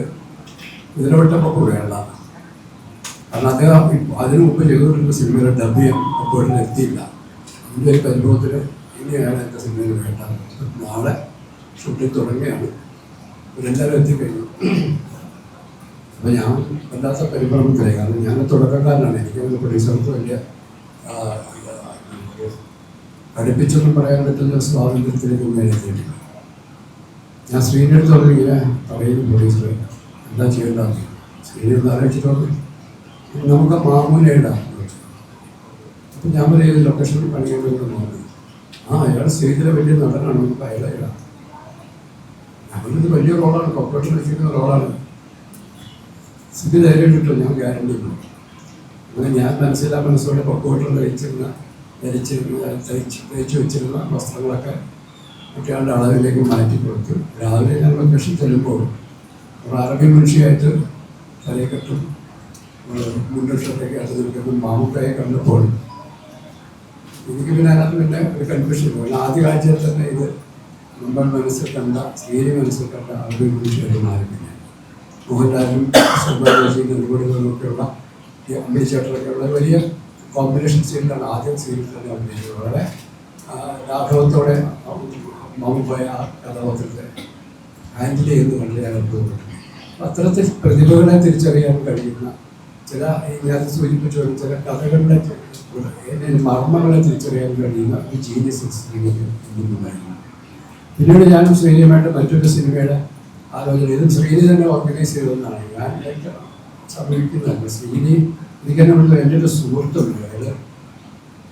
ഇതിലോട്ടപ്പോൾ വേണ്ട, കാരണം അദ്ദേഹം അതിനു മുമ്പ് ചെയ്തുകൊണ്ടിരുന്ന സിനിമയുടെ ഡബ് ചെയ്യാൻ അപ്പോൾ എത്തിയില്ല. അതിൻ്റെ ഒരു പരിഭവത്തിൽ ഇനിയാണ് എൻ്റെ സിനിമയിൽ വേണ്ടത്. നാളെ ഷൂട്ടിങ് തുടങ്ങിയാണ്, ഇവരെല്ലാവരും എത്തിക്കഴിഞ്ഞു. അപ്പോൾ ഞാൻ വല്ലാത്ത പരിഭ്രമത്തിലായി. കാരണം ഞാൻ തുടക്കക്കാരനാണ്. എനിക്ക് പ്രൊഡ്യൂസർക്ക് വലിയ പഠിപ്പിച്ചൊന്നും പറയാൻ പറ്റുന്ന സ്വാതന്ത്ര്യത്തിലേക്ക് എത്തിയിട്ടില്ല. ഞാൻ ശ്രീനിയുടെ അടുത്ത് ഇങ്ങനെ പറയുന്നു, പ്രൊഡ്യൂസർ എന്താ ചെയ്യേണ്ടത്? ശ്രീനി ഒന്ന് ആലോചിച്ചിട്ട് നമുക്ക് മാമൂലയിടാം. അപ്പം ഞാൻ പറയും ലൊക്കേഷനിൽ പണിയേണ്ടത് നോക്കി. അയാൾ സ്റ്റേജിലെ വലിയ നടനാണ്, നമുക്ക് അയാളെ ഇടാം. അവനത് വലിയ റോളാണ്, കോർപ്പറേഷൻ വെച്ചിരിക്കുന്ന റോളാണ്. സ്ഥിതി ധൈര്യം കിട്ടും, ഞാൻ ഗ്യാരണ്ടി ഇല്ല. അങ്ങനെ ഞാൻ മനസ്സോടെ പൊക്കോട്ടുള്ള തയ്ച്ചു വെച്ചിരുന്ന വസ്ത്രങ്ങളൊക്കെ ഒക്കെയാളുടെ അളവിലേക്ക് മാറ്റി കൊടുത്തു. രാവിലെ ഞാൻ ലൊക്കേഷൻ ചെല്ലുമ്പോൾ ഒരു അറബി മനുഷ്യയായിട്ട് തലയെക്കെട്ടും മുണ്ടൊക്കെ ആയിട്ട് നിൽക്കുന്ന മാമുക്കായെ കണ്ടപ്പോൾ എനിക്ക് പിന്നെ അതിനകത്ത് പിന്നെ ഒരു കൺഫ്യൂഷൻ പോയി. ആദ്യ കാഴ്ചയിൽ തന്നെ ഇത് നമ്മൾ മനസ്സിൽ കണ്ട, ശ്രീനി മനസ്സിൽ കണ്ട അറബി മനുഷ്യരായിരുന്നു ആരംഭിക്കുന്നത്. മോഹൻലാലും നെടുപടികളൊക്കെയുള്ള ഈ അമ്പിളിച്ചേട്ടനൊക്കെയുള്ള വലിയ കോമ്പിനേഷൻ സീനിലാണ് ആദ്യം സീനിൽ തന്നെ അഭിനയിച്ചത്. വളരെ ലാഘവത്തോടെ മാമുപ്പായ ആ കഥാപാത്രത്തെ ഹാൻഡിൽ ചെയ്ത് വളരെ അനുഭവപ്പെട്ടു. അത്തരത്തിൽ പ്രതിഭകളെ തിരിച്ചറിയാൻ കഴിയുന്ന ചില, ഞാൻ സൂചിപ്പിച്ചു ചില കഥകളുടെ മർമ്മങ്ങളെ തിരിച്ചറിയാൻ കഴിയുന്ന ഒരു ജീനിയസ് ശ്രീനിക്കുണ്ടായിരുന്നു. പിന്നീട് ഞാനും ശ്രീനിയുമായിട്ട് മറ്റൊരു സിനിമയുടെ ആലോചന, ഇതും ശ്രീനി തന്നെ ഓർഗനൈസ് ചെയ്തതെന്നാണ് ഞാൻ സമീപിക്കുന്നതല്ല. ശ്രീനി എനിക്കെന്നെ വിളിച്ചത് എൻ്റെ ഒരു സുഹൃത്തുണ്ട്, അയാൾ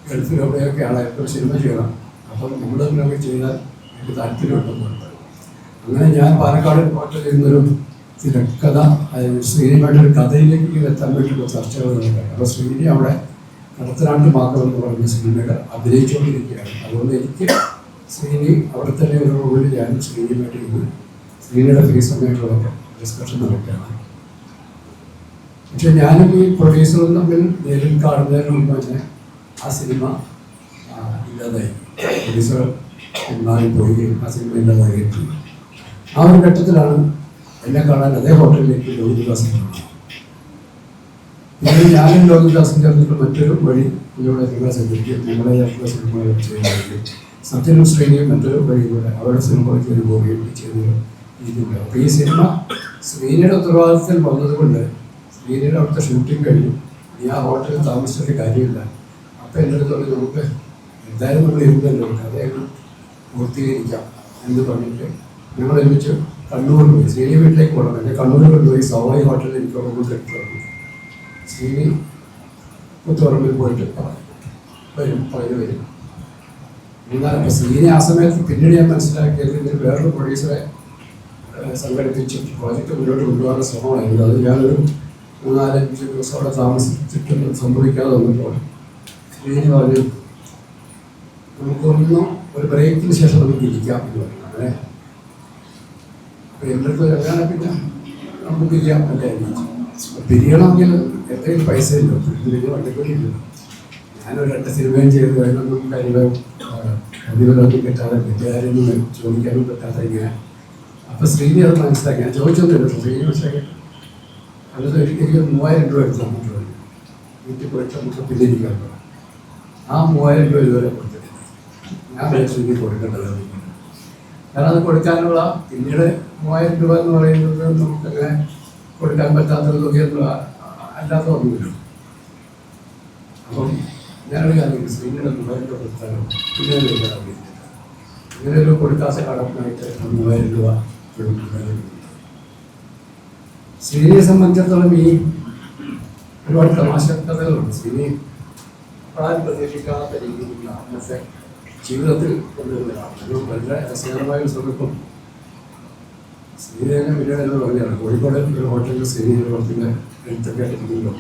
ഗൾഫിലെവിടെയൊക്കെ ആളായിട്ട് സിനിമ ചെയ്യണം, അപ്പം നമ്മൾ തമ്മിലൊക്കെ ചെയ്താൽ എനിക്ക് താല്പര്യമുണ്ടെന്നുണ്ട്. അങ്ങനെ ഞാൻ പാലക്കാട് പാട്ട് ചെയ്യുന്നൊരു തിരക്കഥ, ശ്രീനിയുമായിട്ടൊരു കഥയിലേക്ക് ഇങ്ങനെ എത്താൻ വേണ്ടിയുള്ള ചർച്ചകൾ നടക്കുകയാണ്. അപ്പോൾ ശ്രീനി അവിടെ കടത്തനാട്ട് മാത്രം എന്ന് പറഞ്ഞ സിനിമകൾ അഭിനയിച്ചുകൊണ്ടിരിക്കുകയാണ്. അതുകൊണ്ട് എനിക്ക് ശ്രീനി അവിടെ തന്നെ ഒരു റോളിൽ ഞാനും ശ്രീനിയുമായിട്ട് ഇരുന്ന് ശ്രീനിയുടെ ഫ്രീ സമയങ്ങളൊക്കെ ഡിസ്കഷൻ നടക്കുകയാണ്. പക്ഷെ ഞാനും ഈ പ്രൊഡ്യൂസറും തമ്മിൽ നേരിൽ കാണുന്നതിന് മുമ്പ് തന്നെ ആ സിനിമ ഇല്ലാതായി. പ്രൊഡ്യൂസർ മാറിപ്പോയി, ആ സിനിമ ഇല്ലാതായി. ആ ഒരു ഘട്ടത്തിലാണ് എന്നെ കാണാൻ അതേ ഹോട്ടലിലേക്ക് ലോകിദാസൻ വന്നത്. പിന്നീട് ഞാനും ലോകിദാസൻ ചേർന്നിട്ട് മറ്റൊരു വഴി ഇതിലൂടെ നിങ്ങളെ സഞ്ചരിക്കും, ഞങ്ങളെ ചേർത്തുള്ള സിനിമകൾ ചെയ്യാൻ സത്യനും ശ്രീനിയും മറ്റൊരു വഴിയിലൂടെ അവരുടെ സിനിമകളിലേക്ക് ഒരു പോവുകയും ചെയ്തൊരു രീതിയില്ല. അപ്പോൾ ഈ സിനിമ ശ്രീനിയുടെ ഉത്തരവാദിത്തത്തിൽ വന്നതുകൊണ്ട് ശ്രീനിയുടെ അവിടുത്തെ ഷൂട്ടിംഗ് കഴിഞ്ഞു. ഈ ആ ഹോട്ടലിൽ താമസിച്ചിട്ട് കാര്യമില്ല. അപ്പം എൻ്റെ അടുത്ത് പറഞ്ഞു, നമുക്ക് എന്തായാലും നമ്മൾ ഇരുന്നല്ലോ, കഥയൊക്കെ പൂർത്തീകരിക്കാം എന്ന് പറഞ്ഞിട്ട് ഞങ്ങൾ ഒരുമിച്ച് കണ്ണൂർ പോയി. ശ്രീനി വീട്ടിലേക്ക് പോകണം, എന്നെ കണ്ണൂർ കൊണ്ടുപോയി സവായി ഹോട്ടലിൽ എനിക്ക് റൂം കെട്ടി തുടങ്ങി. ശ്രീനി പുത്തുറമ്പിൽ പോയിട്ട് വരും, പകല് വരും. എന്നാലും ശ്രീനി ആ സമയത്ത് പിന്നീട് ഞാൻ മനസ്സിലാക്കിയത് ഇതിൽ വേറൊരു പ്രൊഡ്യൂസറെ സംഘടിപ്പിച്ച് പ്രോജക്റ്റ് മുന്നോട്ട് കൊണ്ടുപോകാനുള്ള ശ്രമമായിരുന്നു. അത് ഞാനൊരു 4-5 ദിവസം അവിടെ താമസിച്ചിട്ടൊന്നും സംഭവിക്കാതെ വന്നപ്പോൾ ശ്രീനി പറഞ്ഞു, നമുക്കൊന്നും ഒരു ബ്രേക്കിന് ശേഷം നമുക്ക് ഇരിക്കാം എന്ന് പറഞ്ഞു. അങ്ങനെ എൻ്റെ അടുത്ത് അങ്ങനെ പിന്നെ നമുക്ക് പിരിയാം അല്ലേ. പിരിയണമെങ്കിൽ എന്തെങ്കിലും പൈസ ഇല്ല, ഇതിന് വണ്ടിക്കൂലിയില്ല. ഞാനൊരു 2 സിനിമയും ചെയ്ത് അതിനൊന്നും പ്രതിഫലമൊന്നും കിട്ടാതെ വീട്ടുകാരൊന്നും ചോദിക്കാനും പറ്റാതെ ഇങ്ങനെ. അപ്പം ശ്രീനി അത് മനസ്സിലാക്കി. ഞാൻ ചോദിച്ചൊന്നുമില്ല, ശ്രീനി മനസ്സിലാക്കി. അല്ലാതെ എനിക്ക് 3000 രൂപ എടുത്ത് നമുക്ക് വീട്ടിൽ പോയിട്ട് നമുക്ക് പിന്നിരിക്കാൻ പറഞ്ഞു. ആ 3000 രൂപ ഇതുവരെ കൊടുത്തിട്ടില്ല. ഞാൻ ശ്രീനി കൊടുക്കേണ്ടത്, കാരണം അത് കൊടുക്കാനുള്ള പിന്നീട് 3000 രൂപ എന്ന് പറയുന്നത് നമുക്കങ്ങനെ കൊടുക്കാൻ പറ്റാത്ത തുകയൊന്നും അല്ലാത്ത ഒന്നുമില്ല. അപ്പം ഞാനൊരു കാര്യം ശ്രീനിയുടെ 3000 രൂപ കൊടുത്താലും പിന്നെ ഇങ്ങനെ ഒരു കൊടുക്കാത്ത കടത്തിനായിട്ട് 3000 രൂപ കൊടുക്കുന്നത്. ശ്രീനിയെ സംബന്ധിച്ചിടത്തോളം ഈ ഒരുപാട് തമാശ കഥകളുണ്ട്. ശ്രീനി വളരെ പ്രതീക്ഷിക്കാത്ത രീതിയിലുള്ള അന്നത്തെ ജീവിതത്തിൽ കൊണ്ടുവരുന്നതാണ്. ഒരു വളരെ രസകരമായ ഒരു സന്ദർഭം ശ്രീനിയെ പിന്നീട് പറഞ്ഞാണ്. കോഴിക്കോട് ഒരു ഹോട്ടലിൽ ശ്രീനിയുടെ പുറത്തിന് എഴുത്തൊക്കെ ആയിട്ടിരിക്കുമ്പോൾ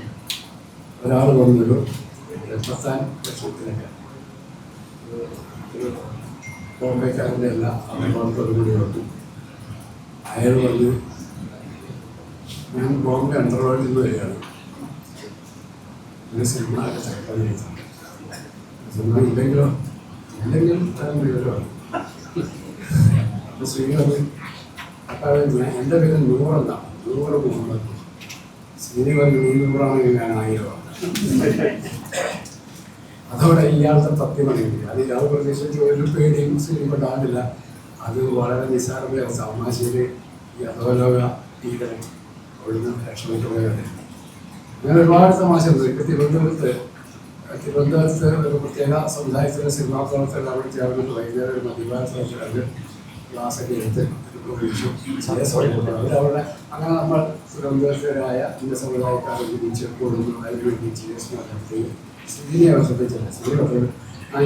ഒരാൾ വന്നൊരു 10 ലക്ഷത്തിനൊക്കെ ഒരു ബോംബെക്കാരൻ്റെ എല്ലാ അഭിമാനത്തോടു കൂടി വന്നു. അയാൾ പറഞ്ഞു, ഞാൻ ബോംബെ അണ്ടർവേൾഡിൽ നിന്ന് വരികയാണ്, ഒരു സിനിമ സിനിമ ഇല്ലെങ്കിലോ വിവരമാണ്. അപ്പോൾ ശ്രീനി പറഞ്ഞു, അപ്പോൾ എൻ്റെ പേര് നൂറെന്നാണ്, 100 മുഹമ്മദ്. ശ്രീനി പറഞ്ഞു, 100 ഞാൻ 1000. അതോടെ ഇയാളുടെ തത്വമണിയില്ല. അത് പ്രത്യേകിച്ച് ഒരു പേടിയും സിനിമ കാണില്ല. അത് വളരെ നിസ്സാരമായ തമാശയിൽ ഈ അധോലോക ഭീകരൻ ഒഴുന്ന് രക്ഷപ്പെട്ടു പോയത്. അങ്ങനെ ഒരുപാട് തമാശ ഉണ്ട്. ഇപ്പം തിരുവനന്തപുരത്ത് ഒരു പ്രത്യേക സമുദായത്തിലെ സിനിമാ പ്രവർത്തകർ അവിടെ ചേർന്നിട്ട് വൈകുന്നേരം ഒരു മധ്യഭാഗത്ത് ക്ലാസ്സൊക്കെ എടുത്ത് അവരവിടെ അങ്ങനെ നമ്മൾ തിരുവനന്തപുരത്തുകാരായ ഇന്ന സമുദായക്കാരെ ഒരുമിച്ച് കൂടുന്നു. അതിനുവേണ്ടി ചികിത്സ നടത്തി ശ്രീനെ ശ്രദ്ധിച്ചില്ല. ശ്രീ പറഞ്ഞു,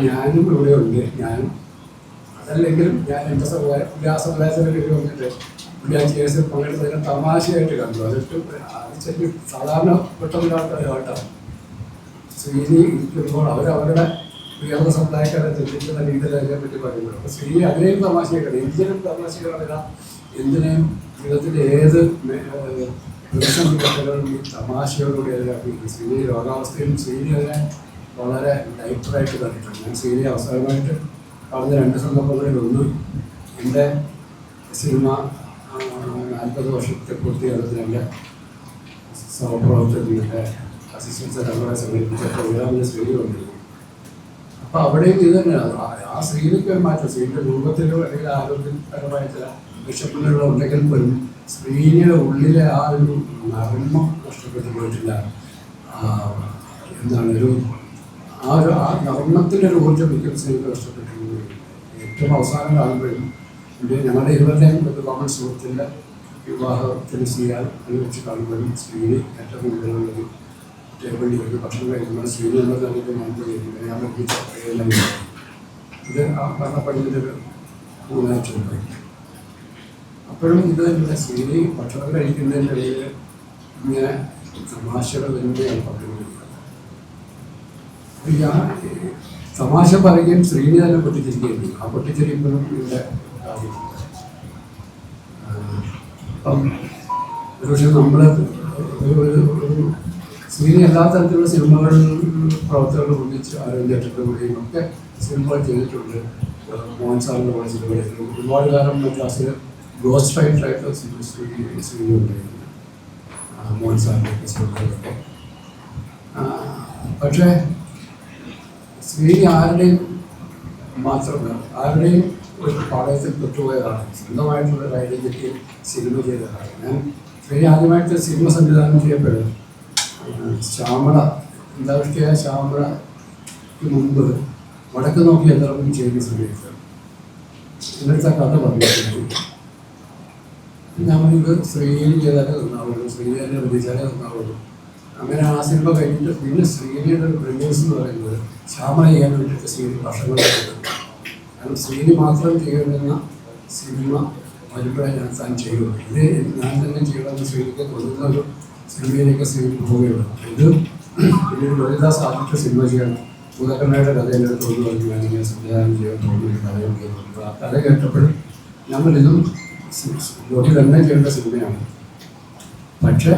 ഞാനും ഇവിടെ ഉണ്ട്, ഞാനും അതല്ലെങ്കിലും ഞാൻ എൻ്റെ സമുദായം ആ സമുദായത്തിൻ്റെ പേര് വന്നിട്ട് ഞാൻ ചികിത്സ പങ്കെടുത്തതിന് തമാശയായിട്ട് കണ്ടു. അതിട്ട് ചെറിയ സാധാരണ പെട്ടെന്നില്ലാത്ത കേട്ടാണ്. ശ്രീനി ഇരിക്കുമ്പോൾ അവരവരുടെ ഉയർന്ന സമുദായക്കാരെ തെറ്റിക്കുന്ന രീതിയിൽ അതിനെപ്പറ്റി പറയുന്നത്. അപ്പോൾ ശ്രീ അതിനെയും തമാശയായിട്ടാണ്, എന്തിനും തമാശകളല്ല, എന്തിനേയും ജീവിതത്തിൻ്റെ ഏത് പ്രതിസന്ധികളും ഈ തമാശയോടുകൂടി അതിലാക്കിയിരിക്കും. ശ്രീനി രോഗാവസ്ഥയിലും ശ്രീനി അതിനെ വളരെ ലൈറ്ററായിട്ട് കണ്ടിട്ടുണ്ട്. ഞാൻ ശ്രീനി അവസാനമായിട്ട് പറഞ്ഞ 2 സന്ദർഭങ്ങളിൽ ഒന്ന്, എൻ്റെ സിനിമ 40 വർഷത്തെ പൂർത്തിയാകുന്നതിന് എൻ്റെ സഹപ്രവർത്തകരുടെ അസിസ്റ്റൻസ് നമ്മളെ സമീപിച്ച പ്രോഗ്രാമിന് ശ്രീനി വന്നിരുന്നു. അപ്പോൾ അവിടെയും ഇത് തന്നെയാണ്. ആ ശ്രീനിക്ക് ഒരു മാറ്റം, ശ്രീനിയുടെ രൂപത്തിലോ അല്ലെങ്കിൽ ആരോഗ്യപരമായ ചില വിഷമങ്ങളുള്ള ഉണ്ടെങ്കിൽ പോലും ശ്രീനിയുടെ ഉള്ളിലെ ആ ഒരു നർമ്മം നഷ്ടപ്പെട്ടു പോയിട്ടില്ല. എന്താണ് ആ നർമ്മത്തിൻ്റെ ഒരു ഊർജ്ജം ഒരിക്കലും ശ്രീനിക്ക് നഷ്ടപ്പെട്ടിട്ടുണ്ട്. ഏറ്റവും അവസാനം കാണുമ്പോഴും ഞങ്ങളുടെ ഇരുവരുടെയും ഒരു കോമൺ സുഹൃത്തിൻ്റെ വിവാഹത്തിന് ചെയ്യാൻ അനുവദിച്ച് കാണുമ്പോഴും ശ്രീനി ഏറ്റവും മുന്നിലുള്ളത് ടേബിളിൽ ഒരു ഭക്ഷണം കഴിക്കുമ്പോൾ ശ്രീനി എന്നത് നമുക്ക് മുമ്പ് ചെയ്യുന്നത് ഞാൻ എല്ലാം ഇത് ആ ഭരണപ്പള്ളിൻ്റെ ഒരു 3 ഉണ്ട്. അപ്പോഴും ഇത് തന്നെ ശ്രീനി ഭക്ഷണം കഴിക്കുന്നതിൻ്റെ ഇടയിൽ ഇങ്ങനെ തമാശകൾ വരുമ്പോഴാണ് പറഞ്ഞുകൊണ്ടിരിക്കുന്നത്. ഞാൻ തമാശ പറയുകയും ശ്രീനി തന്നെ പൊട്ടിച്ചിരിക്കുകയും ചെയ്യും. ആ പൊട്ടിച്ചിരിക്കുമ്പോഴും ഇവിടെ കാര്യമുണ്ട്. അപ്പം ഒരുപക്ഷെ നമ്മൾ ഒരു ശ്രീനി എല്ലാ തരത്തിലുള്ള സിനിമകളിൽ പ്രവർത്തകർ ഒന്നിച്ച് ആരോഗ്യത്തിലൂടെയും ഒക്കെ സിനിമകൾ ചെയ്തിട്ടുണ്ട്. മോഹൻ സാറിൻ്റെ പോലെ സിനിമകളിൽ ഒരുപാട് കാലം ക്ലാസ്സിൽ ഗോസ്റ്റ് ഫൈറ്ററായിട്ട് ശ്രീനി ഉണ്ടായിരുന്നു, മോഹൻ സാറിൻ്റെ സിനിമകളിലൊക്കെ. പക്ഷേ ശ്രീനി ആരുടെയും മാത്രമല്ല, ആരുടെയും ഒരു പാഠത്തിൽ പെട്ടുപോയതാണ്. സ്വന്തമായിട്ടുള്ള ഒരു ഐഡൻറ്റിറ്റി സിനിമ ചെയ്തതാണ്. ഞാൻ ശ്രീനി ആദ്യമായിട്ട് സിനിമ സംവിധാനം ചെയ്യപ്പെടും ശ്യാമള, അന്താരാഷ്ട്രീയ ശ്യാമളയ്ക്ക് മുമ്പ് വടക്ക് നോക്കി എന്തെങ്കിലും ചെയ്യുന്ന സമയത്ത് ഇന്നത്തെ കഥ പറഞ്ഞിട്ടുണ്ട്. നമ്മൾക്ക് ശ്രീനി ചെയ്താലേ നന്നാവുള്ളൂ, ശ്രീനിയെ വിധിച്ചാലേ നന്നാവുള്ളൂ. അങ്ങനെ ആ സിനിമ കഴിഞ്ഞിട്ട് പിന്നെ ശ്രീനിയുടെ ഒരു പ്രിമേഴ്സ് എന്ന് പറയുന്നത് ശ്യാമള ചെയ്യാൻ വേണ്ടിയിട്ട് ശ്രീനി വർഷങ്ങൾ ചെയ്തിട്ടുണ്ട്. കാരണം ശ്രീനി മാത്രം ചെയ്യുന്ന സിനിമ വരുമ്പോഴേ ഞാൻ താൻ ചെയ്യുള്ളൂ. ഇത് ഞാൻ തന്നെ ചെയ്യണമെന്ന് ശ്രീനിക്ക് തോന്നുന്ന ഒരു സിനിമയിലേക്ക് ശ്രീനി പോവുകയുള്ളൂ. ഇത് പിന്നെ ലോഹിദാസ് ആദ്യത്തെ സിനിമ ചെയ്യണം, ഭൂതക്കണ്ണയുടെ കഥ എൻ്റെ അടുത്ത് തോന്നി പറഞ്ഞു, ഞാനിങ്ങനെ സംവിധാനം ചെയ്യാൻ തോന്നുന്നു, കഥ ആ കഥ കേട്ടപ്പോഴും നമ്മളിതും ലോഹി തന്നെ ചെയ്യേണ്ട സിനിമയാണ്. പക്ഷേ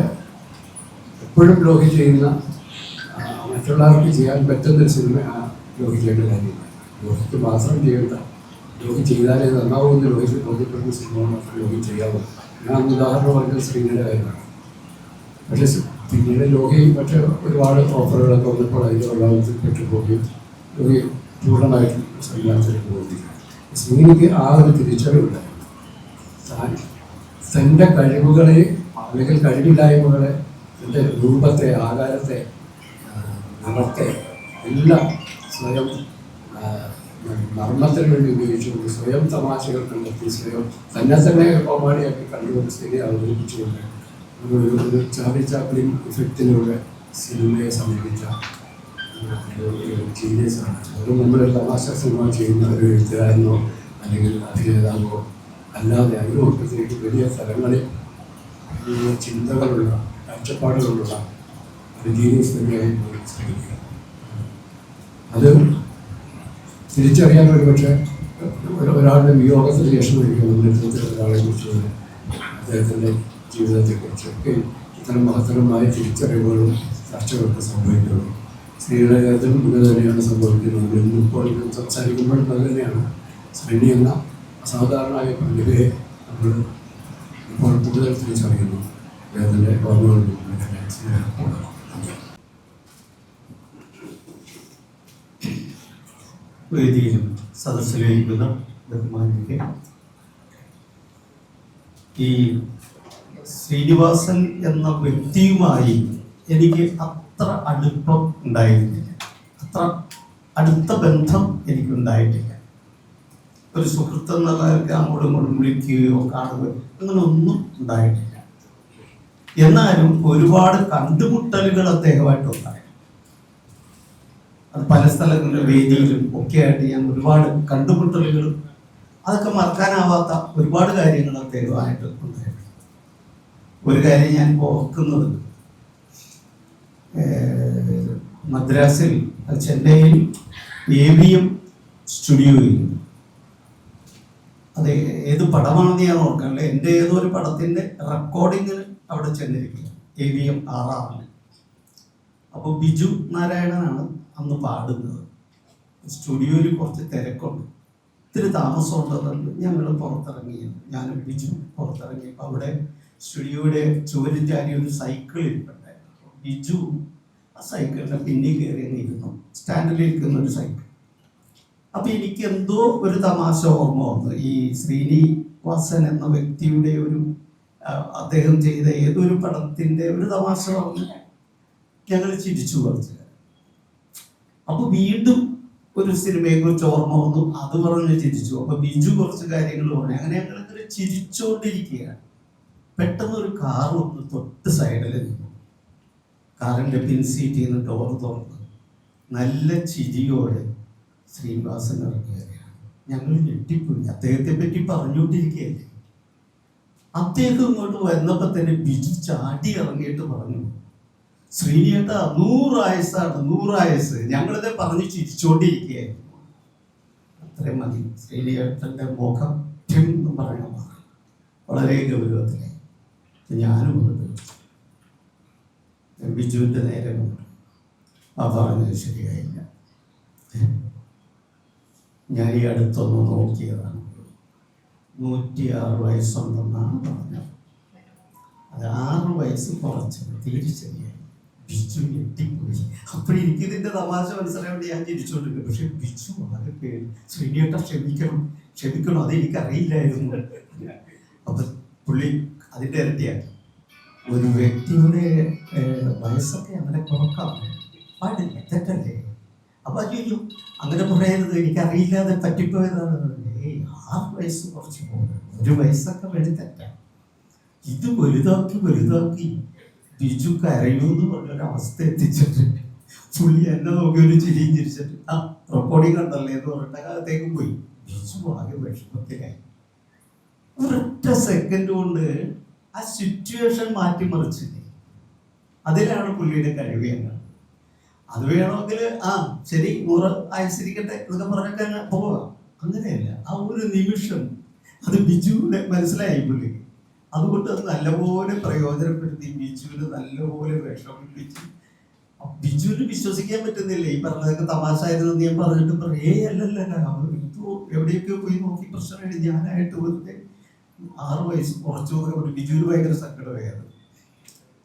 എപ്പോഴും ലോഹി ചെയ്യുന്ന മറ്റുള്ളവർക്ക് ചെയ്യാൻ പറ്റുന്നൊരു സിനിമ ലോഹി ചെയ്യേണ്ട കാര്യമില്ല. ലോഹിക്ക് മാത്രം ചെയ്യേണ്ട, ലോഹി ചെയ്താലേ നന്നാവുമെന്ന് ലോഹിക്ക് ബോധ്യപ്പെടുന്ന സിനിമ മാത്രം ലോഹി ചെയ്യാവൂ. ഞാൻ ഉദാഹരണം പറഞ്ഞ ശ്രീനിയുടെ കാര്യമാണ്. പക്ഷേ പിന്നീട് ലോഹി പക്ഷേ ഒരുപാട് ഓഫറുകളൊക്കെ വന്നപ്പോൾ അതിൻ്റെ പ്രഭാവത്തിൽ പെട്ടുപോകുകയും ലോഹി പൂർണ്ണമായിട്ടും സംവിധാനത്തിലേക്ക് പോകുകയും. ശ്രീനിക്ക് ആ ഒരു തിരിച്ചറിവുണ്ടായിരുന്നു. തൻ്റെ കഴിവുകളെ അല്ലെങ്കിൽ കഴിവില്ലായ്മകളെ, തൻ്റെ രൂപത്തെ, ആകാരത്തെ, നിറത്തെ എല്ലാം സ്വയം നർമ്മത്തിന് വേണ്ടി ഉപയോഗിച്ചുകൊണ്ട് സ്വയം തമാശകൾ കണ്ടെത്തി സ്വയം തന്നെ കോമാളിയാക്കി കണ്ടുകൊണ്ട് ശരി അവതരിപ്പിച്ചുകൊണ്ട് ഒരു ചാർലി ചാപ്ലിൻ ഇഫക്റ്റിലൂടെ സിനിമയെ സമീപിച്ച ജീനിയസാണ്. ഒരു നമ്മളൊരു തമാശ സിനിമ ചെയ്യുന്ന ഒരു എഴുത്തുകാരനോ അല്ലെങ്കിൽ അഭിനേതാവോ അല്ലാതെ അതിനൊപ്പത്തേക്ക് വലിയ സ്ഥലങ്ങളിൽ ചിന്തകളുള്ള കാഴ്ചപ്പാടുകളുള്ള ഒരു ജീനിയസ് തന്നെയായി ശ്രമിക്കുക. അത് തിരിച്ചറിയാൻ ഒരു പക്ഷേ ഒരാളുടെ വിയോഗത്തിന് ശേഷം ഒരിക്കലും ഒരാളെ കുറിച്ച് അദ്ദേഹത്തിൻ്റെ ജീവിതത്തെക്കുറിച്ചൊക്കെ ഇത്തരം മഹത്തരമായ തിരിച്ചറിവുകളും ചർച്ചകളൊക്കെ സംഭവിക്കുന്നത്. സ്ത്രീയുടെ കാര്യത്തിലും ഇത് തന്നെയാണ് സംഭവിക്കുന്നത്. ഇന്നിപ്പോൾ സംസാരിക്കുമ്പോൾ അത് തന്നെയാണ്. ശ്രീനി എന്ന അസാധാരണമായ പ്രതിഭയെ നമ്മൾ ഇപ്പോൾ കൂടുതൽ തിരിച്ചറിയുന്നു. അദ്ദേഹത്തിൻ്റെ ഓർമ്മകളിൽ സ്നേഹത്തോടെ. വേദിയിലും സദസ്സിലിരിക്കുന്ന ബഹുമാനിക്ക്, ഈ ശ്രീനിവാസൻ എന്ന വ്യക്തിയുമായി എനിക്ക് അത്ര അടുപ്പം ഉണ്ടായിരുന്നില്ല, അത്ര അടുത്ത ബന്ധം എനിക്കുണ്ടായിട്ടില്ല. ഒരു സുഹൃത്ത് എന്നുള്ളവർക്ക് അങ്ങോട്ടും ഇങ്ങോട്ടും വിളിക്കുകയോ കാണുകയോ അങ്ങനെ ഒന്നും ഉണ്ടായിട്ടില്ല. എന്നാലും ഒരുപാട് കണ്ടുമുട്ടലുകൾ അദ്ദേഹമായിട്ട് ഉണ്ടായി. അത് പല സ്ഥലങ്ങളിലും വേദിയിലും ഒക്കെ ആയിട്ട് ഞാൻ ഒരുപാട് കണ്ടുമുട്ടലുകളും അതൊക്കെ മറക്കാനാവാത്ത ഒരുപാട് കാര്യങ്ങൾ അദ്ദേഹമായിട്ട് ഉണ്ടായിരുന്നു. ഒരു കാര്യം ഞാൻ ഓർക്കുന്നത്, മദ്രാസിൽ ചെന്നൈയിൽ AVM സ്റ്റുഡിയോയിൽ, അത് ഏത് പടമാണെന്ന് ഞാൻ ഓർക്കാനില്ല, എൻ്റെ ഏതോ ഒരു പടത്തിൻ്റെ റെക്കോർഡിങ്ങിന് അവിടെ ചെന്നിരിക്കുക, AVM 6. അപ്പോൾ ബിജു നാരായണനാണ് അന്ന് പാടുന്നത്. സ്റ്റുഡിയോയിൽ കുറച്ച് തിരക്കുണ്ട്, ഇത്തിരി താമസമുള്ളതുകൊണ്ട് ഞങ്ങൾ പുറത്തിറങ്ങി, ഞാനും ബിജു പുറത്തിറങ്ങിയപ്പോൾ അവിടെ സ്റ്റുഡിയോയുടെ ചുവരിൽ ചാരി ഒരു സൈക്കിൾ ഇരിപ്പുണ്ടായിരുന്നു. ബിജു ആ സൈക്കിളിൻ്റെ പിന്നിൽ കയറി ഇരുന്നു, സ്റ്റാൻഡിലിരിക്കുന്ന ഒരു സൈക്കിൾ. അപ്പം എനിക്ക് എന്തോ ഒരു തമാശ ഓർമ്മ വന്നു. ഈ ശ്രീനിവാസൻ എന്ന വ്യക്തിയുടെ ഒരു അദ്ദേഹം ചെയ്ത ഏതൊരു പടത്തിൻ്റെ ഒരു തമാശ പറഞ്ഞ് ഞങ്ങൾ ചിരിച്ചു കുറച്ച്. അപ്പൊ വീണ്ടും ഒരു സിനിമയെക്കുറിച്ച് ഓർമ്മ വന്നു, അത് പറഞ്ഞ് ചിരിച്ചു. അപ്പൊ ബിജു കുറച്ച് കാര്യങ്ങൾ പറഞ്ഞു. അങ്ങനെ ഞങ്ങൾ ഇങ്ങനെ ചിരിച്ചുകൊണ്ടിരിക്കുകയാണ്. പെട്ടെന്ന് ഒരു കാർ വന്ന് തൊട്ട് സൈഡിൽ നിന്നു. കാറിന്റെ പിൻസീറ്റിൽ നിന്ന് ഡോർ തുറന്ന് നല്ല ചിരിയോടെ ശ്രീനിവാസൻ ഇറങ്ങുകയാണ്. ഞങ്ങൾ ഞെട്ടിപ്പോയി. അദ്ദേഹത്തെ പറ്റി പറഞ്ഞുകൊണ്ടിരിക്കുകയല്ലേ. അദ്ദേഹം ഇങ്ങോട്ട് വന്നപ്പോ തന്നെ ബിജു ചാടി ഇറങ്ങിയിട്ട് പറഞ്ഞു, ശ്രീനിയേട്ട 100 ആയുസ്സാണ്, 100 ആയുസ്. ഞങ്ങളിത് പറഞ്ഞ് ചിരിച്ചുകൊണ്ടിരിക്കുകയായിരുന്നു. അത്രയും മതി. ശ്രീനിയേട്ടൻ്റെ മുഖം എന്ന് പറയണ വളരെ ഗൗരവത്തിലായി. ഞാനും ബിജുവിൻ്റെ നേരെ കൊണ്ട് ആ പറഞ്ഞത് ശരിയായില്ല. ഞാൻ ഈ അടുത്തൊന്ന് നോക്കിയതാണ്, 106 വയസ്സുണ്ടെന്നാണ് പറഞ്ഞത്. അത് 6 വയസ്സ് കുറച്ചത് തീരെ ശരിയായി. ബിജു ഞെട്ടിപ്പോയി. അപ്പോൾ എനിക്കിതിൻ്റെ തമാശ മനസ്സിലാവേണ്ടി ഞാൻ ചിരിച്ചോണ്ടിരിക്കും. പക്ഷെ ബിജു വളരെ പേര്, ശ്രീനിയേട്ട ക്ഷമിക്കണം, അതെനിക്കറിയില്ലായിരുന്നു. അപ്പൊ പുള്ളി അതിൻ്റെ ഇരട്ടിയാക്കി. ഒരു വ്യക്തിയുടെ വയസ്സൊക്കെ അങ്ങനെ കുറക്കാം പാടില്ല, തെറ്റല്ലേ? അപ്പൊ അയ്യോ അങ്ങനെ പറയരുത്, എനിക്കറിയില്ലാതെ പറ്റിപ്പോയതാണ്. 6 വയസ്സ് കുറച്ച് പോകുന്നത്, 1 വയസ്സൊക്കെ വേണ്ടി തെറ്റാം. ഇത് വലുതാക്കി ബിജു കരയൂന്ന് പറഞ്ഞൊരവസ്ഥ എത്തിച്ചിട്ട് പുള്ളി എന്നെ നോക്കി ഒരു ചിരിയും ചിരിച്ചിട്ട് ആ റെക്കോർഡിങ് കണ്ടല്ലേ എന്ന് പറഞ്ഞിട്ട് അകത്തേക്ക് പോയി. ബിജു ആകെ വിഷമത്തിലായി. ഒരൊറ്റ സെക്കൻഡ് കൊണ്ട് ആ സിറ്റുവേഷൻ മാറ്റിമറിച്ചില്ലേ. അതിലാണ് പുള്ളിയുടെ കഴിവ്. അത് വേണമെങ്കിൽ ശരി 100 ആയുസിരിക്കട്ടെ എന്നൊക്കെ പറഞ്ഞിട്ട് തന്നെ പോവാം. അങ്ങനെയല്ല, ആ ഒരു നിമിഷം അത് ബിജുവിനെ മനസ്സിലായി പുള്ളിക്ക്. അതുകൊണ്ട് അത് നല്ലപോലെ പ്രയോജനപ്പെടുത്തി ബിജുവിന് നല്ലപോലെ വിഷമിപ്പിച്ച്. ബിജുവിന് വിശ്വസിക്കാൻ പറ്റുന്നില്ല. ഈ പറഞ്ഞതൊക്കെ തമാശ ആയിരുന്നു ഞാൻ പറഞ്ഞിട്ട് അല്ലല്ല, എവിടെയൊക്കെ പോയി നോക്കി പ്രശ്നമായിട്ട് ഞാനായിട്ട് വെറുതെ 6 വയസ്സ് കുറച്ചു എന്നൊക്കെ ബിജുവിന് ഭയങ്കര സങ്കടമായത്.